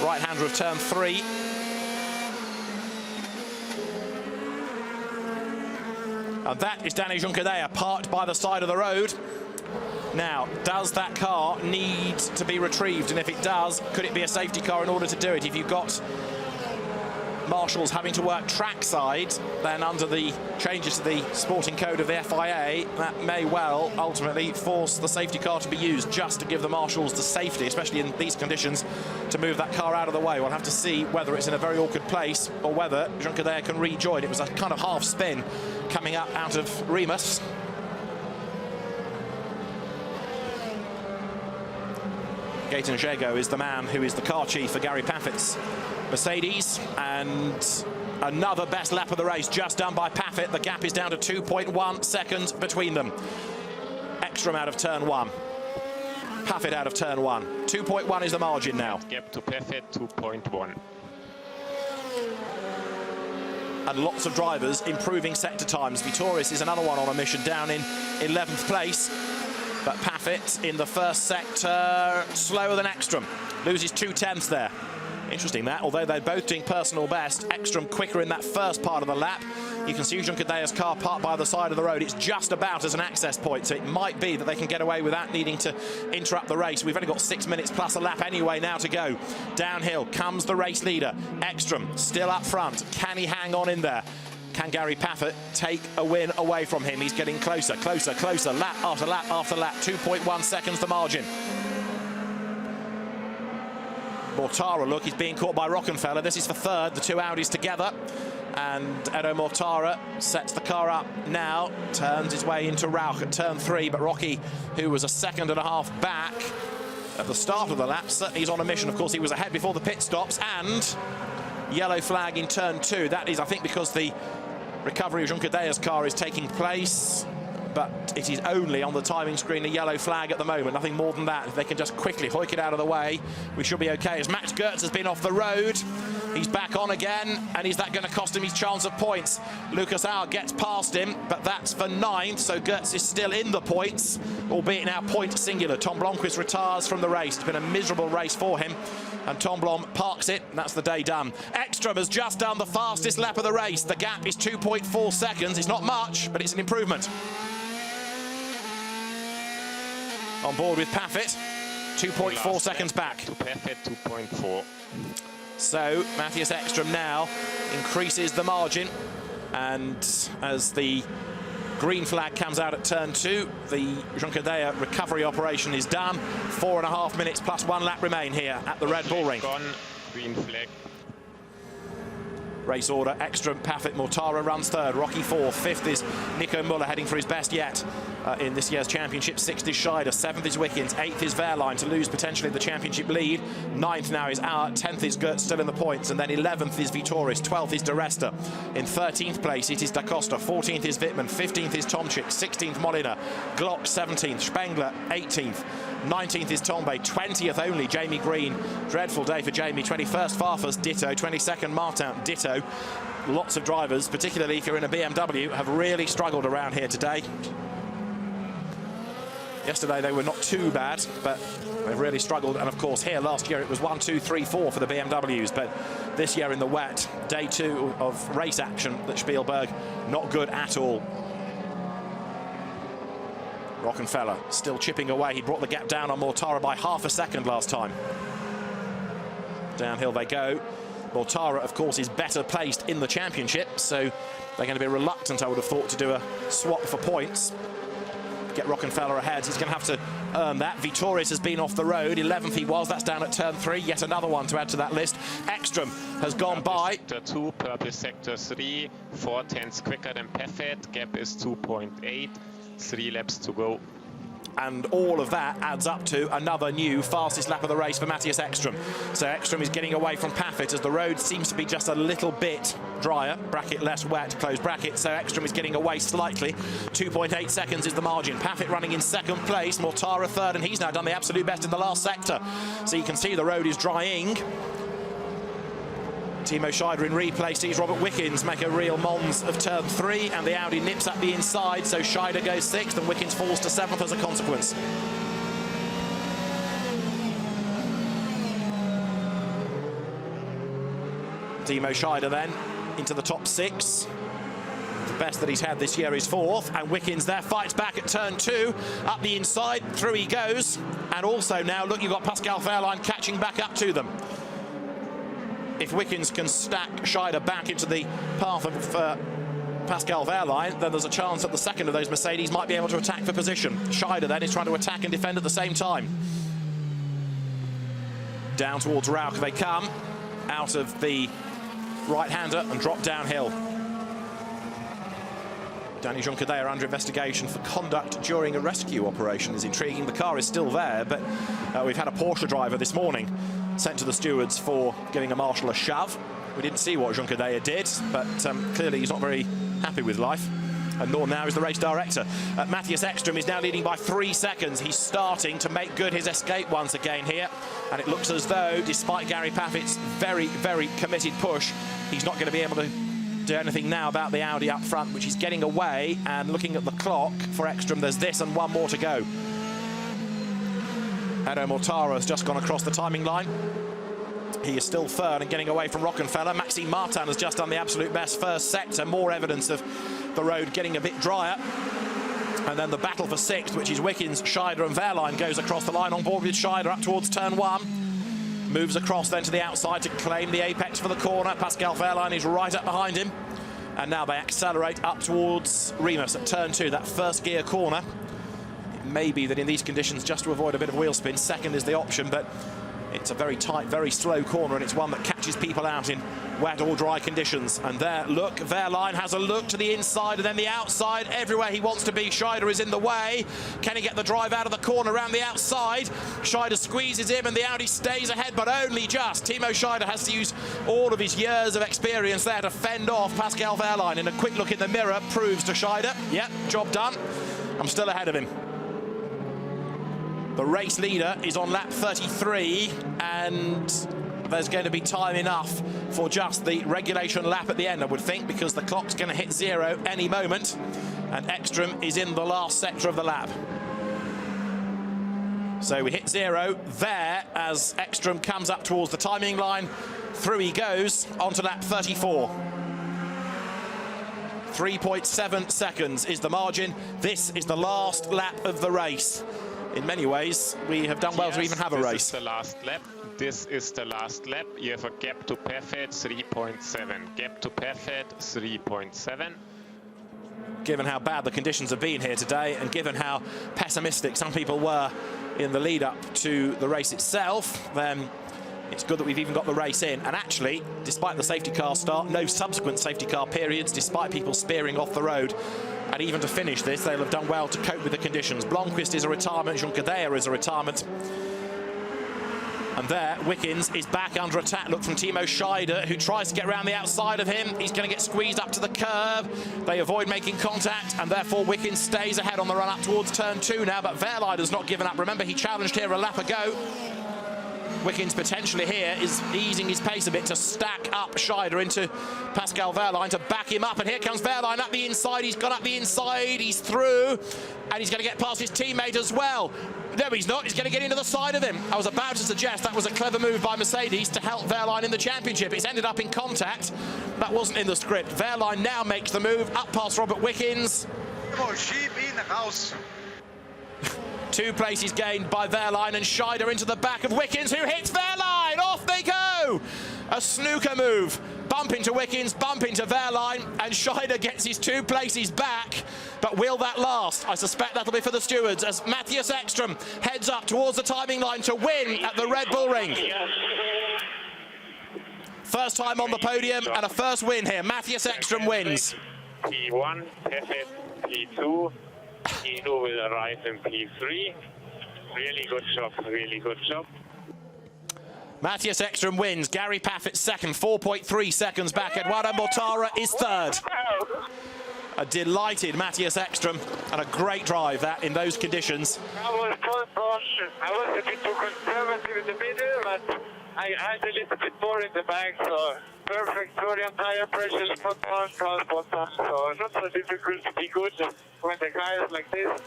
right-hander of turn 3. And that is Danny Junqueira parked by the side of the road. Now, does that car need to be retrieved? And if it does, could it be a safety car in order to do it? If you've got marshals having to work trackside, then under the changes to the sporting code of the FIA, that may well ultimately force the safety car to be used just to give the marshals the safety, especially in these conditions, to move that car out of the way. We'll have to see whether it's in a very awkward place or whether Junqueira can rejoin. It was a kind of half spin coming up out of Remus. Gaetan Jego is the man who is the car chief for Gary Paffett's Mercedes, and another best lap of the race just done by Paffett. The gap is down to 2.1 seconds between them. Ekstrom out of turn 1. Paffett out of turn 1. 2.1 is the margin now. Gap to Paffett, 2.1. And lots of drivers improving sector times. Vitoris is another one on a mission, down in 11th place. But Paffett in the first sector, slower than Ekstrom. Loses 2/10 there. Interesting that, although they're both doing personal best, Ekstrom quicker in that first part of the lap. You can see Junqueira's car parked by the side of the road. It's just about as an access point, so it might be that they can get away without needing to interrupt the race. We've only got 6 minutes plus a lap anyway now to go. Downhill comes the race leader. Ekstrom still up front. Can he hang on in there? Can Gary Paffett take a win away from him? He's getting closer, lap after lap after lap. 2.1 seconds the margin. Mortara, look, he's being caught by Rockenfeller. This is for third, the two Audis together. And Edo Mortara sets the car up now, turns his way into Rauch at turn 3. But Rocky, who was a second and a half back at the start of the lap, he's on a mission. Of course, he was ahead before the pit stops. And yellow flag in turn 2. That is, I think, because the recovery of Junqueira's car is taking place. but it is only on the timing screen a yellow flag at the moment, nothing more than that. If they can just quickly hoik it out of the way, we should be okay. As Max Goetz has been off the road, he's back on again, and is that going to cost him his chance of points? Lucas Auer gets past him, but that's for 9th, so Goetz is still in the points, albeit now point singular. Tom Blomqvist retires from the race. It's been a miserable race for him, and Tom Blom parks it, and that's the day done. Ekstrom has just done the fastest lap of the race. The gap is 2.4 seconds. It's not much, but it's an improvement. On board with Paffett, 2.4 seconds back. To Paffett, 2.4. So Matthias Ekstrom now increases the margin, and as the green flag comes out at turn 2, the Juncker recovery operation is done. 4.5 minutes plus 1 lap remain here at the Red Bull Ring. Gone, green flag. Race order: Ekstrom, Paffett, Mortara runs 3rd, Rocky 4th, 5th is Nico Müller, heading for his best yet in this year's championship. 6th is Scheider, 7th is Wickens, 8th is Wehrlein to lose potentially the championship lead. 9th now is Auer, 10th is Goetz still in the points, and then 11th is Vitoris, 12th is De Resta. In 13th place it is Da Costa, 14th is Wittmann, 15th is Tomczyk, 16th Molina, Glock 17th, Spengler 18th, 19th is Tombe, 20th only Jamie Green. Dreadful day for Jamie. 21st Farfus, ditto. 22nd Martin, ditto. Lots of drivers, particularly if you're in a BMW, have really struggled around here today. Yesterday they were not too bad, but they've really struggled. And of course here last year it was 1, 2, 3, 4 for the BMWs, but this year in the wet, day 2 of race action at Spielberg, not good at all. Rockenfeller still chipping away. He brought the gap down on Mortara by half a second last time. Downhill they go. Mortara, of course, is better placed in the championship, so they're going to be reluctant, I would have thought, to do a swap for points. Get Rockenfeller ahead. He's going to have to earn that. Vitoris has been off the road. 11th he was. That's down at turn 3. Yet another one to add to that list. Ekstrom has gone by. Sector 2, purple sector 3, 4 tenths quicker than Paffett. Gap is 2.8. 3 laps to go. And all of that adds up to another new fastest lap of the race for Matthias Ekstrom. So Ekstrom is getting away from Paffett as the road seems to be just a little bit drier, bracket less wet, close bracket. So Ekstrom is getting away slightly. 2.8 seconds is the margin. Paffett running in 2nd place, Mortara 3rd, and he's now done the absolute best in the last sector. So you can see the road is drying. Timo Scheider in replay sees Robert Wickens make a real mons of turn 3, and the Audi nips up the inside, so Scheider goes 6th and Wickens falls to 7th as a consequence. Timo Scheider then into the top 6. The best that he's had this year is 4th, and Wickens there fights back at turn 2, up the inside, through he goes, and also now look, you've got Pascal Wehrlein catching back up to them. If Wickens can stack Scheider back into the path of Pascal Wehrlein, then there's a chance that the second of those Mercedes might be able to attack for position. Scheider then is trying to attack and defend at the same time. Down towards Rauch they come, out of the right-hander and drop downhill. Danny Juncker under investigation for conduct during a rescue operation is intriguing. The car is still there, but we've had a Porsche driver this morning sent to the stewards for giving a marshal a shove. We didn't see what Juncker did, but clearly he's not very happy with life. And nor now is the race director. Matthias Ekstrom is now leading by 3 seconds. He's starting to make good his escape once again here. And it looks as though, despite Gary Paffett's very, very committed push, he's not going to be able to do anything now about the Audi up front, which is getting away. And looking at the clock for Ekstrom, there's this and one more to go. Edo Mortara has just gone across the timing line. He is still 3rd and getting away from Rockenfeller. Maxime Martin has just done the absolute best first sector. More evidence of the road getting a bit drier. And then the battle for 6th, which is Wickens, Scheider and Wehrlein, goes across the line on board with Scheider up towards turn 1. Moves across then to the outside to claim the apex for the corner. Pascal Wehrlein is right up behind him. And now they accelerate up towards Remus at turn 2, that first gear corner. It may be that in these conditions, just to avoid a bit of wheel spin, 2nd is the option, but it's a very tight, very slow corner, and it's one that catches people out in wet or dry conditions. And there, look, Wehrlein has a look to the inside and then the outside. Everywhere he wants to be, Scheider is in the way. Can he get the drive out of the corner around the outside? Scheider squeezes him and the Audi stays ahead, but only just. Timo Scheider has to use all of his years of experience there to fend off Pascal Wehrlein. And a quick look in the mirror proves to Scheider, yep, job done. I'm still ahead of him. The race leader is on lap 33, and there's going to be time enough for just the regulation lap at the end, I would think, because the clock's going to hit 0 any moment, and Ekstrom is in the last sector of the lap. So we hit 0 there as Ekstrom comes up towards the timing line. Through he goes onto lap 34. 3.7 seconds is the margin. This is the last lap of the race. In many ways, we have done well to even have a race. This is the last lap. This is the last lap. You have a gap to perfect 3.7. Gap to perfect 3.7. Given how bad the conditions have been here today, and given how pessimistic some people were in the lead up to the race itself, then it's good that we've even got the race in. And actually, despite the safety car start, no subsequent safety car periods, despite people spearing off the road. And even to finish this, they'll have done well to cope with the conditions. Blomqvist is a retirement, Juncker is a retirement. And there, Wickens is back under attack. Look from Timo Scheider, who tries to get around the outside of him. He's going to get squeezed up to the curb. They avoid making contact, and therefore Wickens stays ahead on the run up towards turn 2 now. But Verline has not given up. Remember, he challenged here a lap ago. Wickens potentially here is easing his pace a bit to stack up Scheider into Pascal Verline to back him up. And here comes Verline up the inside. He's gone up the inside. He's through. And he's going to get past his teammate as well. No, he's not. He's going to get into the side of him. I was about to suggest that was a clever move by Mercedes to help Verline in the championship. It's ended up in contact. That wasn't in the script. Verline now makes the move up past Robert Wickens. Sheep in the house. 2 places gained by Verline, and Scheider into the back of Wickens, who hits Verline. Off they go. A snooker move. Bump into Wickens, bump into Verline, and Scheider gets his 2 places back. But will that last? I suspect that'll be for the stewards as Matthias Ekstrom heads up towards the timing line to win at the Red Bull Ring. First time on the podium and a first win here. Matthias Ekstrom wins. P1, perfect, P2. Guido will arrive in P3. Really good job, really good job. Matthias Ekstrom wins. Gary Paffett second, 4.3 seconds back. Eduardo Mortara is third. A delighted Matthias Ekstrom, and a great drive that in those conditions. I was a bit too conservative in the middle, but I had a little bit more in the back, so perfect Florian tire pressures, front one, bottom, so not so difficult to be good when the car is like this.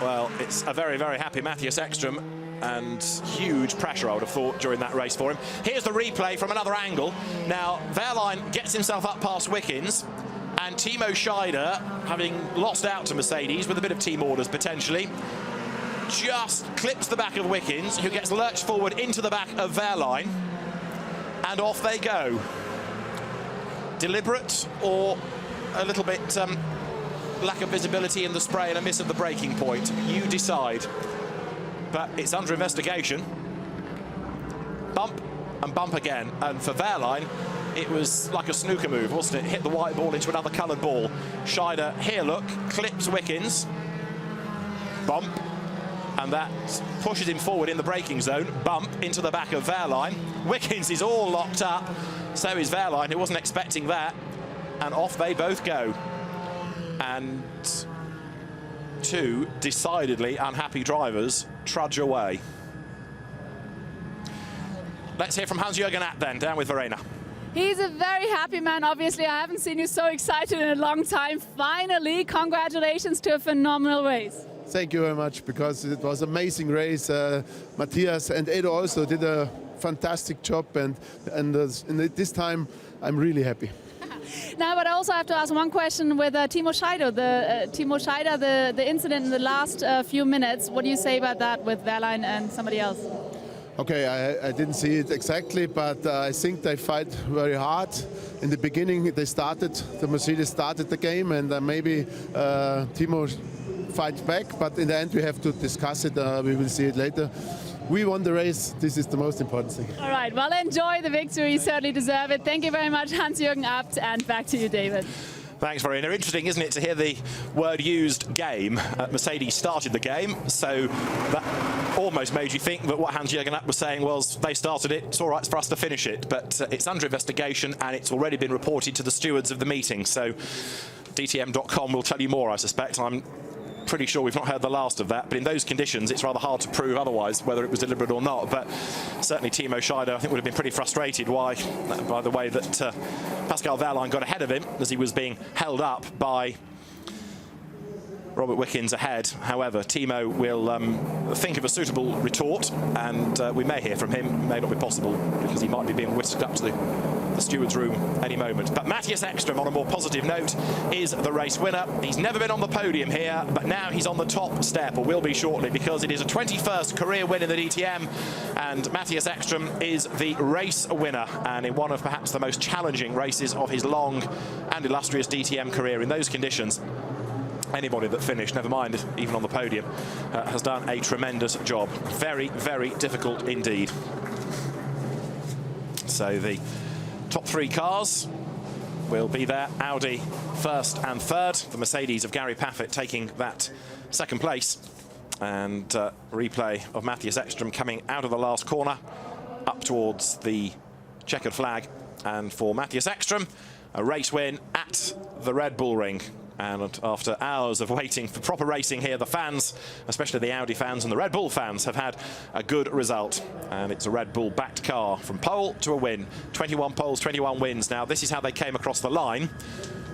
Well, it's a very, very happy Matthias Ekstrom, and huge pressure, I would have thought, during that race for him. Here's the replay from another angle. Now, Verline gets himself up past Wickens, and Timo Scheider, having lost out to Mercedes with a bit of team orders potentially, just clips the back of Wickens, who gets lurched forward into the back of Verline, and off they go. Deliberate or a little bit lack of visibility in the spray and a miss of the braking point? You decide. But it's under investigation. Bump and bump again. And for Verline, it was like a snooker move, wasn't it? Hit the white ball into another coloured ball. Scheider, here look, clips Wickens. Bump. And that pushes him forward in the braking zone. Bump into the back of Verline. Wickens is all locked up. So is Verline, who wasn't expecting that. And off they both go. And 2 decidedly unhappy drivers trudge away. Let's hear from Hans-Jürgen Abt then, down with Verena. He's a very happy man, obviously. I haven't seen you so excited in a long time. Finally, congratulations to a phenomenal race. Thank you very much, because it was an amazing race. Matthias and Edo also did a fantastic job, and this time I'm really happy. Now, but I also have to ask one question with Timo Scheider. The incident in the last few minutes. What do you say about that with Verline and somebody else? Okay, I didn't see it exactly, but I think they fight very hard. In the beginning, the Mercedes started the game, and maybe Timo fight back. But in the end, we have to discuss it. We will see it later. We won the race. This is the most important thing. All right, well, enjoy the victory. You certainly deserve it. Thank you very much, Hans-Jürgen Abt, and back to you, David. Thanks, Verena. Interesting, isn't it, to hear the word used, game. Mercedes started the game, so that almost made you think that what Hans-Jürgen Abt was saying was they started it, it's all right for us to finish it. But it's under investigation, and it's already been reported to the stewards of the meeting. So DTM.com will tell you more, I suspect. I'm pretty sure we've not heard the last of that, but in those conditions it's rather hard to prove otherwise whether it was deliberate or not. But certainly Timo Scheider, I think, would have been pretty frustrated by the way that Pascal Wehrlein got ahead of him as he was being held up by Robert Wickens ahead. However, Timo will think of a suitable retort, and we may hear from him. It may not be possible because he might be being whisked up to the steward's room any moment. But Matthias Ekström, on a more positive note, is the race winner. He's never been on the podium here, but now he's on the top step, or will be shortly, because it is a 21st career win in the DTM, and Matthias Ekström is the race winner, and in one of perhaps the most challenging races of his long and illustrious DTM career. In those conditions, anybody that finished, never mind even on the podium, has done a tremendous job. Very, very difficult indeed. So the top three cars will be there. Audi first and third. The Mercedes of Gary Paffett taking that second place. And replay of Matthias Ekström coming out of the last corner up towards the checkered flag. And for Matthias Ekström, a race win at the Red Bull Ring. And after hours of waiting for proper racing here, the fans, especially the Audi fans and the Red Bull fans, have had a good result. And it's a Red Bull-backed car from pole to a win. 21 poles, 21 wins. Now, this is how they came across the line.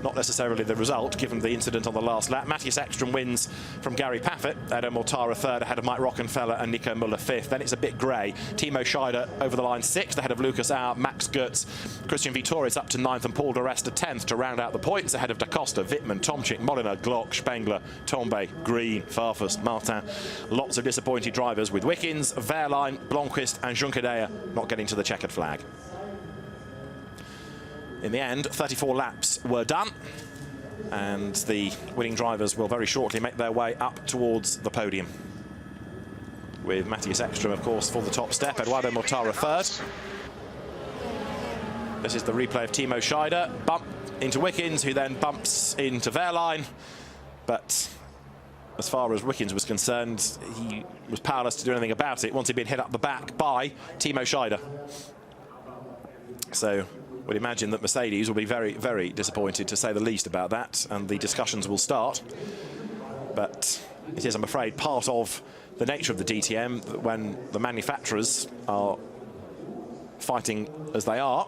Not necessarily the result, given the incident on the last lap. Matthias Ekström wins from Gary Paffett. Edo Mortara third, ahead of Mike Rockenfeller and Nico Müller fifth. Then it's a bit grey. Timo Scheider over the line sixth, ahead of Lucas Auer, Max Goetz. Christian Vittorius up to ninth, and Paul de Resta 10th to round out the points, ahead of Da Costa, Wittmann, Tomczyk, Molina, Glock, Spengler, Tombe, Green, Farfus, Martin. Lots of disappointed drivers, with Wickens, Wehrlein, Blomqvist and Junckerdaya not getting to the checkered flag. In the end, 34 laps were done, and the winning drivers will very shortly make their way up towards the podium. With Matthias Ekström, of course, for the top step, Eduardo Mortara third. This is the replay of Timo Scheider, bump into Wickens, who then bumps into Wehrlein. But as far as Wickens was concerned, he was powerless to do anything about it once he'd been hit up the back by Timo Scheider. So would imagine that Mercedes will be very, very disappointed, to say the least, about that, and the discussions will start. But it is, I'm afraid, part of the nature of the DTM that when the manufacturers are fighting as they are,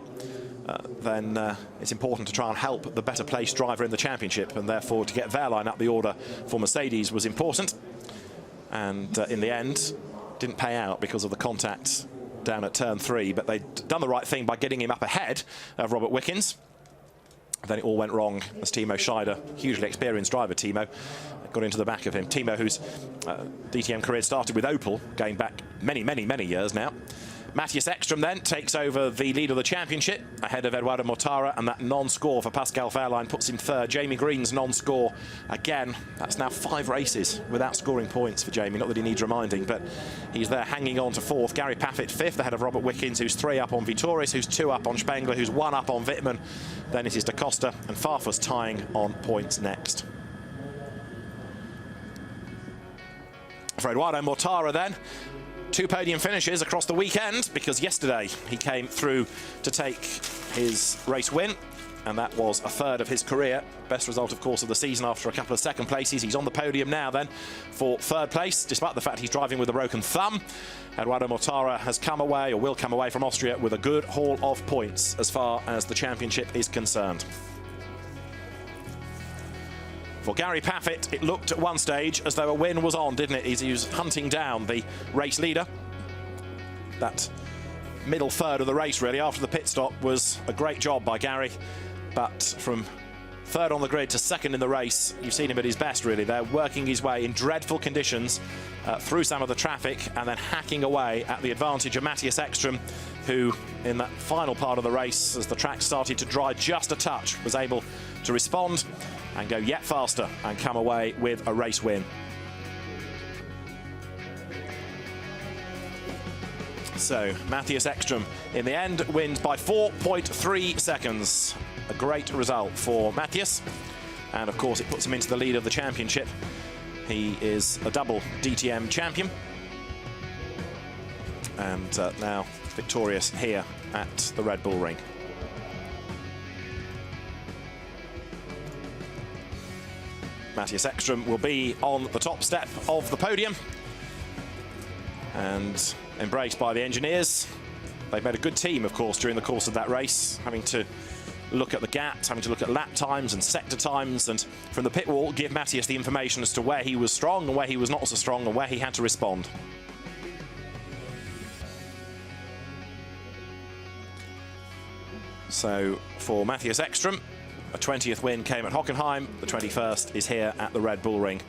then it's important to try and help the better placed driver in the championship, and therefore to get Wehrlein up the order for Mercedes was important. And in the end, didn't pay out because of the contact down at turn 3, but they'd done the right thing by getting him up ahead of Robert Wickens. Then it all went wrong as Timo Scheider, hugely experienced driver Timo, got into the back of him. Timo, whose DTM career started with Opel, going back many, many, many years now. Matthias Ekström then takes over the lead of the championship ahead of Eduardo Mortara, and that non-score for Pascal Wehrlein puts him third. Jamie Green's non-score again. That's now 5 races without scoring points for Jamie. Not that he needs reminding, but he's there hanging on to fourth. Gary Paffett fifth, ahead of Robert Wickens, who's 3 up on Vittorius, who's 2 up on Spengler, who's 1 up on Wittmann. Then it is Da Costa and Farfus tying on points next. For Eduardo Mortara then, 2 podium finishes across the weekend, because yesterday he came through to take his race win, and that was a third of his career. Best result, of course, of the season after a couple of second places. He's on the podium now then for third place, despite the fact he's driving with a broken thumb. Eduardo Mortara has come away, or will come away, from Austria with a good haul of points as far as the championship is concerned. For Gary Paffett, it looked at one stage as though a win was on, didn't it? He was hunting down the race leader. That middle third of the race, really, after the pit stop, was a great job by Gary. But from third on the grid to second in the race, you've seen him at his best, really. They're working his way in dreadful conditions through some of the traffic, and then hacking away at the advantage of Matthias Ekström, who, in that final part of the race, as the track started to dry just a touch, was able to respond and go yet faster and come away with a race win. So Matthias Ekström in the end wins by 4.3 seconds. A great result for Matthias, and of course it puts him into the lead of the championship. He is a double DTM champion, and now victorious here at the Red Bull Ring. Matthias Ekström will be on the top step of the podium and embraced by the engineers. They've made a good team, of course, during the course of that race, having to look at the gaps, having to look at lap times and sector times, and from the pit wall give Matthias the information as to where he was strong and where he was not so strong and where he had to respond. So for Matthias Ekström, a 20th win came at Hockenheim, the 21st is here at the Red Bull Ring,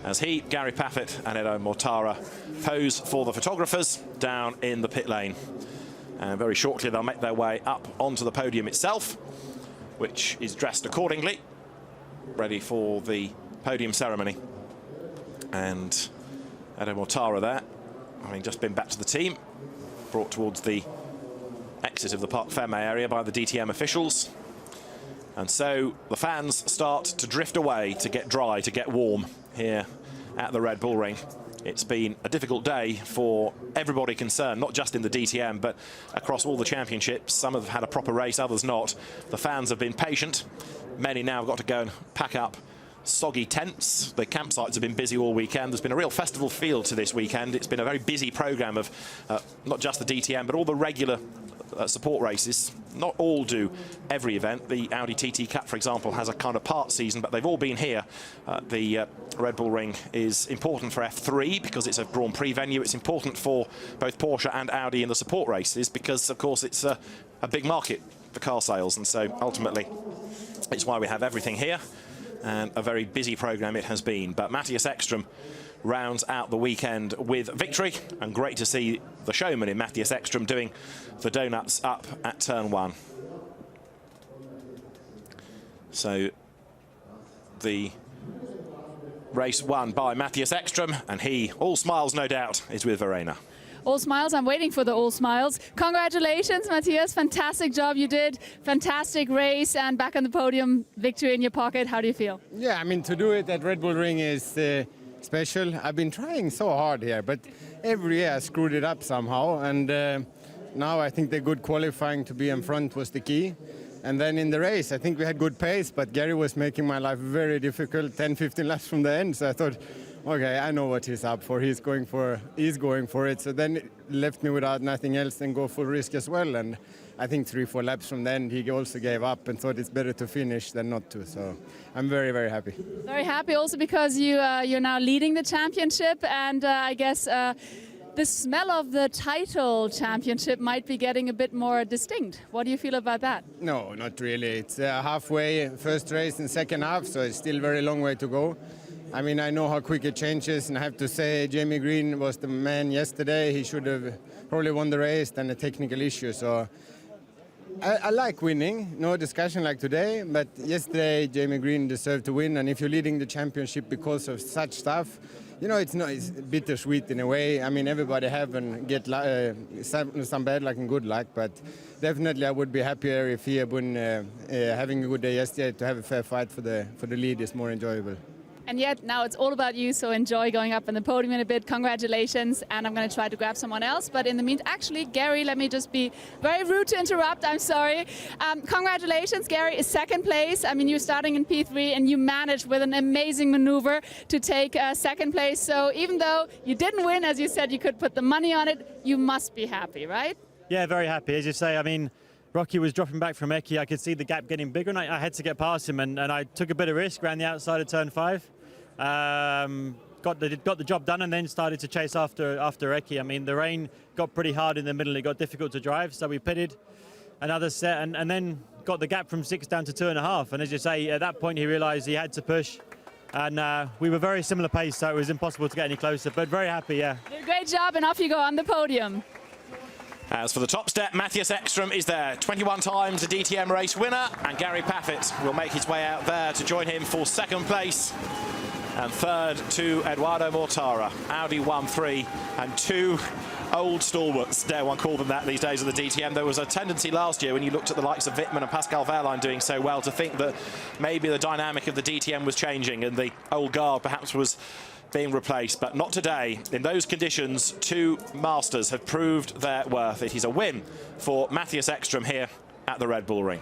as he, Gary Paffett and Edo Mortara pose for the photographers down in the pit lane. And very shortly they'll make their way up onto the podium itself, which is dressed accordingly, ready for the podium ceremony. And Edo Mortara there, having just been back to the team, brought towards the exit of the Parc Fermé area by the DTM officials. And so the fans start to drift away, to get dry, to get warm here at the Red Bull Ring. It's been a difficult day for everybody concerned, not just in the DTM, but across all the championships. Some have had a proper race, others not. The fans have been patient. Many now have got to go and pack up soggy tents. The campsites have been busy all weekend. There's been a real festival feel to this weekend. It's been a very busy programme of not just the DTM, but all the regular support races. Not all do every event. The Audi TT Cup, for example, has a kind of part season, but they've all been here. The Red Bull Ring is important for F3 because it's a Grand Prix venue. It's important for both Porsche and Audi in the support races because, of course, it's a big market for car sales, and so ultimately it's why we have everything here, and a very busy programme it has been. But Matthias Ekström rounds out the weekend with victory, and great to see the showman in Matthias Ekström doing the donuts up at turn 1. So the race won by Matthias Ekström, and he, all smiles no doubt, is with Verena. All smiles. I'm waiting for the all smiles. Congratulations, Matthias. Fantastic job you did. Fantastic race, and back on the podium, victory in your pocket. How do you feel? Yeah, I mean, to do it at Red Bull Ring is special. I've been trying so hard here, but every year I screwed it up somehow, and now I think the good qualifying to be in front was the key. And then in the race, I think we had good pace, but Gary was making my life very difficult, 10-15 laps from the end, so I thought, okay, I know what he's up for. He's going for it. So then it left me without nothing else than go full risk as well. And I think 3-4 laps from the end, he also gave up and thought it's better to finish than not to. So I'm very, very happy. Very happy also because you're now leading the championship, and I guess the smell of the title championship might be getting a bit more distinct. What do you feel about that? No, not really. It's halfway, first race and second half, so it's still a very long way to go. I mean, I know how quick it changes, and I have to say Jamie Green was the man yesterday. He should have probably won the race, than a technical issue. So I like winning, no discussion like today, but yesterday Jamie Green deserved to win, and if you're leading the championship because of such stuff, you know, it's bittersweet in a way. I mean, everybody have and get some bad luck and good luck, but definitely I would be happier if he had been having a good day yesterday. To have a fair fight for the lead is more enjoyable. And yet now it's all about you, so enjoy going up on the podium in a bit. Congratulations, and I'm going to try to grab someone else. But in the meantime, actually, Gary, let me just be very rude to interrupt. I'm sorry. Congratulations, Gary, is second place. I mean, you're starting in P3, and you managed with an amazing maneuver to take second place. So even though you didn't win, as you said, you could put the money on it, you must be happy, right? Yeah, very happy. As you say, I mean, Rocky was dropping back from Eki. I could see the gap getting bigger, and I had to get past him, and I took a bit of risk, ran the outside of turn 5. Got the job done, and then started to chase after Eki. I mean, the rain got pretty hard in the middle. It got difficult to drive, so we pitted another set, and then got the gap from 6 down to 2.5. And as you say, at that point he realised he had to push, and we were very similar pace, so it was impossible to get any closer. But very happy, yeah. Did a great job, and off you go on the podium. As for the top step, Matthias Ekström is there, 21 times a DTM race winner, and Gary Paffett will make his way out there to join him for second place. And third to Edoardo Mortara. Audi 1-3, and 2 old stalwarts, dare one call them that these days of the DTM. There was a tendency last year when you looked at the likes of Wittmann and Pascal Wehrlein doing so well to think that maybe the dynamic of the DTM was changing and the old guard perhaps was being replaced, but not today. In those conditions, 2 masters have proved their worth. It is a win for Matthias Ekström here at the Red Bull Ring.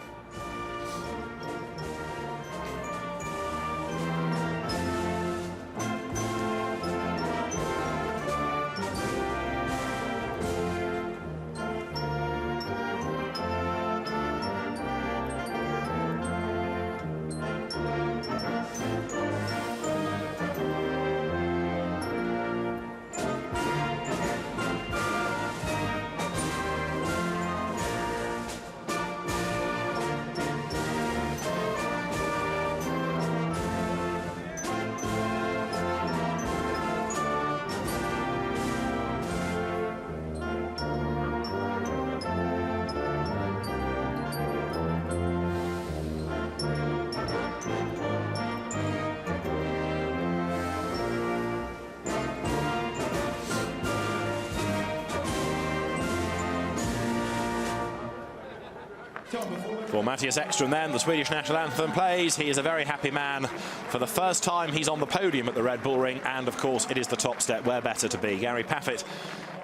For Matthias Ekström then, the Swedish national anthem plays. He is a very happy man. For the first time, he's on the podium at the Red Bull Ring, and of course, it is the top step. Where better to be? Gary Paffett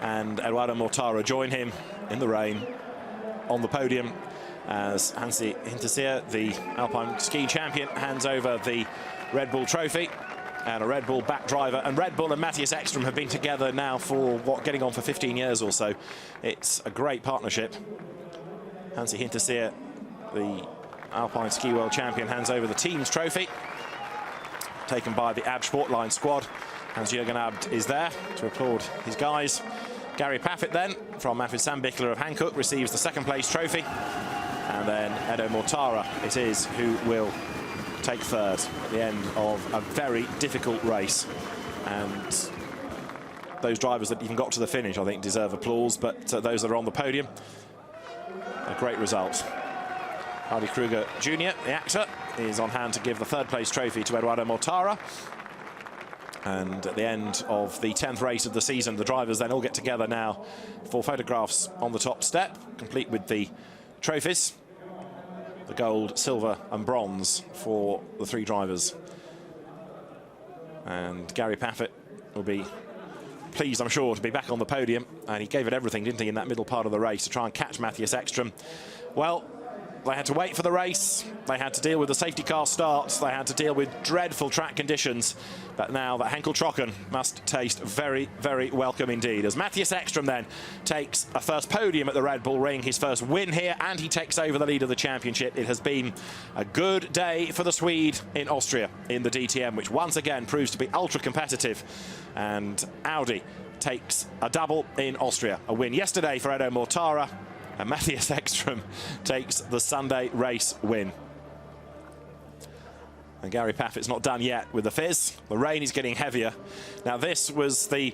and Eduardo Mortara join him in the rain on the podium as Hansi Hinterseer, the Alpine ski champion, hands over the Red Bull trophy. And a Red Bull back driver, and Red Bull and Matthias Ekström have been together now for, getting on for 15 years or so. It's a great partnership. Hansi Hinterseer, the Alpine Ski World Champion, hands over the team's trophy, taken by the Abt Sportline squad. Hans-Jürgen Abt is there to applaud his guys. Gary Paffett then, from Manfred Sandbichler of Hankook, receives the second place trophy. And then Edo Mortara it is who will take third at the end of a very difficult race. And those drivers that even got to the finish, I think, deserve applause, but those that are on the podium, a great result. Hardy Kruger Jr., the actor, is on hand to give the third place trophy to Eduardo Mortara. And at the end of the 10th race of the season, the drivers then all get together now for photographs on the top step, complete with the trophies. The gold, silver and bronze for the three drivers. And Gary Paffett will be pleased, I'm sure, to be back on the podium. And he gave it everything, didn't he, in that middle part of the race to try and catch Matthias Ekström. Well, they had to wait for the race. They had to deal with the safety car starts. They had to deal with dreadful track conditions. But now that Henkel Trocken must taste very, very welcome indeed. As Matthias Ekström then takes a first podium at the Red Bull Ring, his first win here, and he takes over the lead of the championship. It has been a good day for the Swede in Austria in the DTM, which once again proves to be ultra competitive. And Audi takes a double in Austria. A win yesterday for Edo Mortara. And Matthias Ekström takes the Sunday race win. And Gary Paffett's not done yet with the fizz. The rain is getting heavier. Now, this was the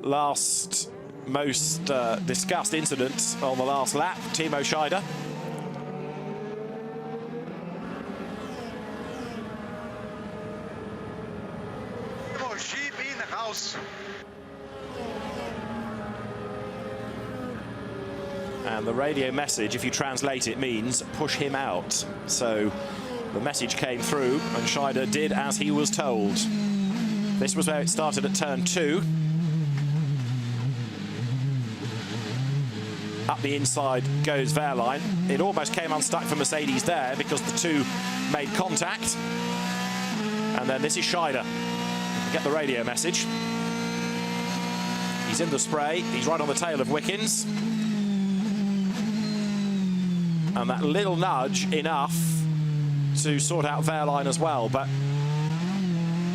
last most discussed incident on the last lap. Timo Scheider. Timo, sheep in the house. And the radio message, if you translate it, means push him out. So the message came through, and Scheider did as he was told. This was where it started at turn 2. Up the inside goes Wehrlein. It almost came unstuck for Mercedes there because the two made contact. And then this is Scheider. Get the radio message. He's in the spray. He's right on the tail of Wickens. And that little nudge enough to sort out Wehrlein as well. But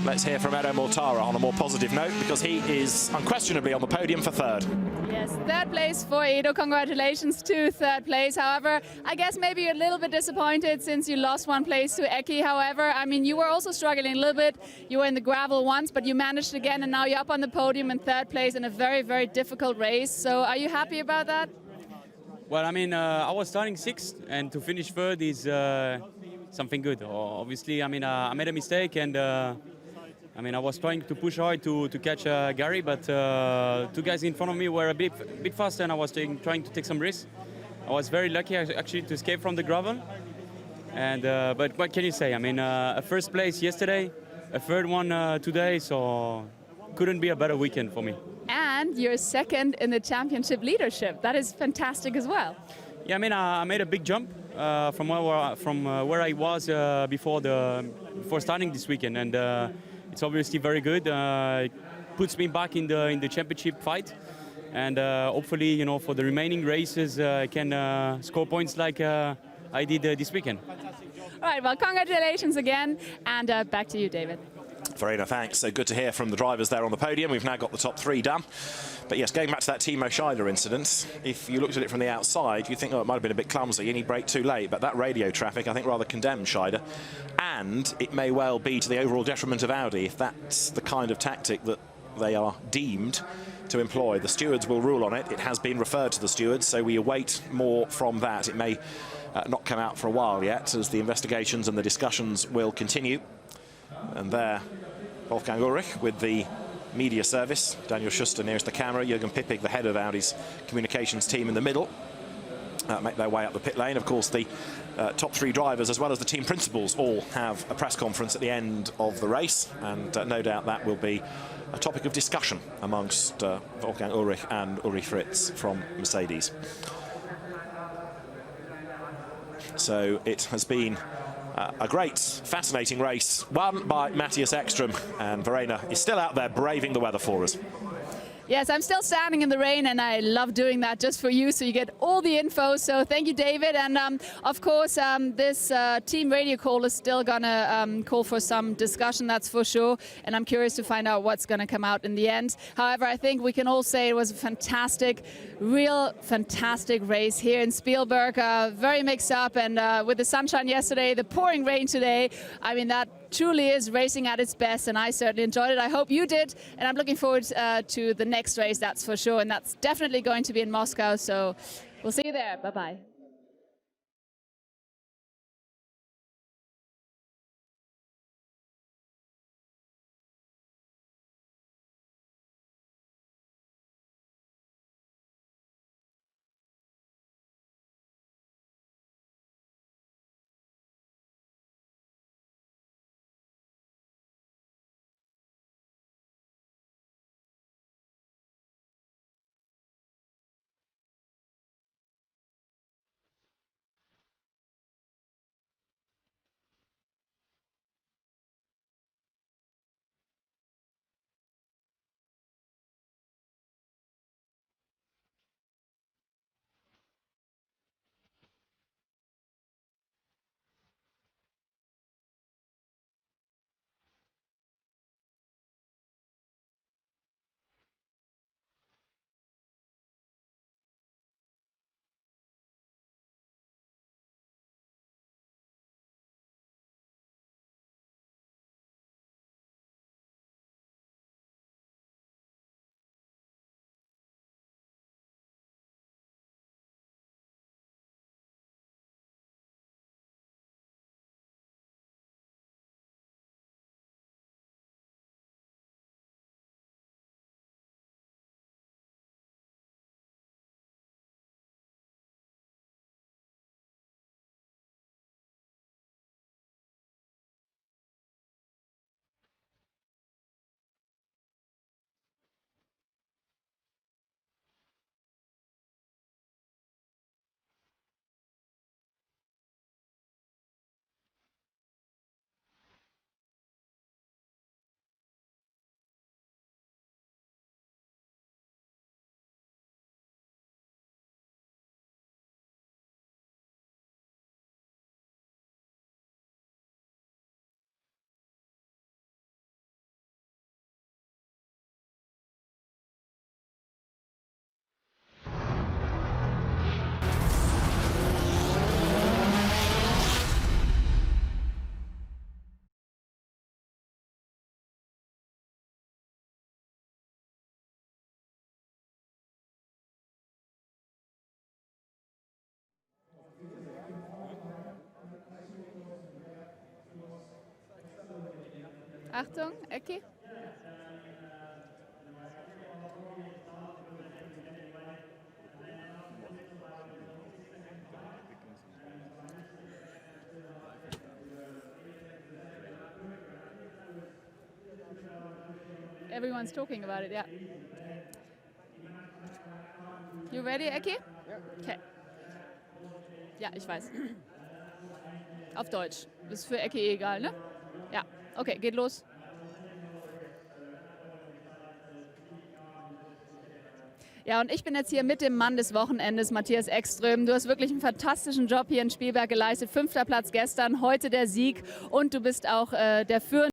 let's hear from Edo Mortara on a more positive note, because he is unquestionably on the podium for third. Yes, third place for Edo. Congratulations to third place. However, I guess maybe you're a little bit disappointed since you lost one place to Eki. However, I mean, you were also struggling a little bit. You were in the gravel once, but you managed again, and now you're up on the podium in third place in a very, very difficult race. So are you happy about that? Well, I mean, I was starting 6th, and to finish 3rd is something good. Obviously, I mean, I made a mistake, and I mean, I was trying to push hard to catch Gary, but 2 guys in front of me were a bit faster, and I was trying to take some risks. I was very lucky actually to escape from the gravel. And but what can you say? I mean, a first place yesterday, a third one today, so couldn't be a better weekend for me. And you're second in the championship leadership. That is fantastic as well. Yeah, I mean, I made a big jump from where I was before starting this weekend, and it's obviously very good. It puts me back in the championship fight, and hopefully, you know, for the remaining races, I can score points like I did this weekend. All right, well, congratulations again, and back to you, David. Verena, thanks. So good to hear from the drivers there on the podium. We've now got the top 3 done. But yes, going back to that Timo Scheider incident, if you looked at it from the outside, you think, oh, it might have been a bit clumsy and he braked too late. But that radio traffic, I think, rather condemned Scheider. And it may well be to the overall detriment of Audi if that's the kind of tactic that they are deemed to employ. The stewards will rule on it. It has been referred to the stewards, so we await more from that. It may not come out for a while yet, as the investigations and the discussions will continue. And there, Wolfgang Ulrich with the media service. Daniel Schuster nearest the camera. Jürgen Pippig, the head of Audi's communications team, in the middle. make their way up the pit lane. Of course, the top 3 drivers, as well as the team principals, all have a press conference at the end of the race, and no doubt that will be a topic of discussion amongst Wolfgang Ullrich and Uri Fritz from Mercedes. So it has been a great, fascinating race, won by Matthias Ekström, and Verena is still out there braving the weather for us. Yes, I'm still standing in the rain, and I love doing that just for you, so you get all the info. So thank you, David. And of course, this team radio call is still going to call for some discussion, that's for sure. And I'm curious to find out what's going to come out in the end. However, I think we can all say it was a fantastic, real fantastic race here in Spielberg. Very mixed up, and with the sunshine yesterday, the pouring rain today, I mean, that truly is racing at its best, and I certainly enjoyed it. I hope you did, and I'm looking forward to the next race, that's for sure, and that's definitely going to be in Moscow, so we'll see you there. Bye-bye. Achtung, Ecki. Everyone's talking about it, yeah. You ready, Ecki? Okay. Ja, ich weiß. Auf Deutsch. Ist für Ecki egal, ne? Ja. Okay, geht los. Ja, und ich bin jetzt hier mit dem Mann des Wochenendes, Matthias Ekström. Du hast wirklich einen fantastischen Job hier in Spielberg geleistet. 5. Platz gestern, heute der Sieg. Und du bist auch der führende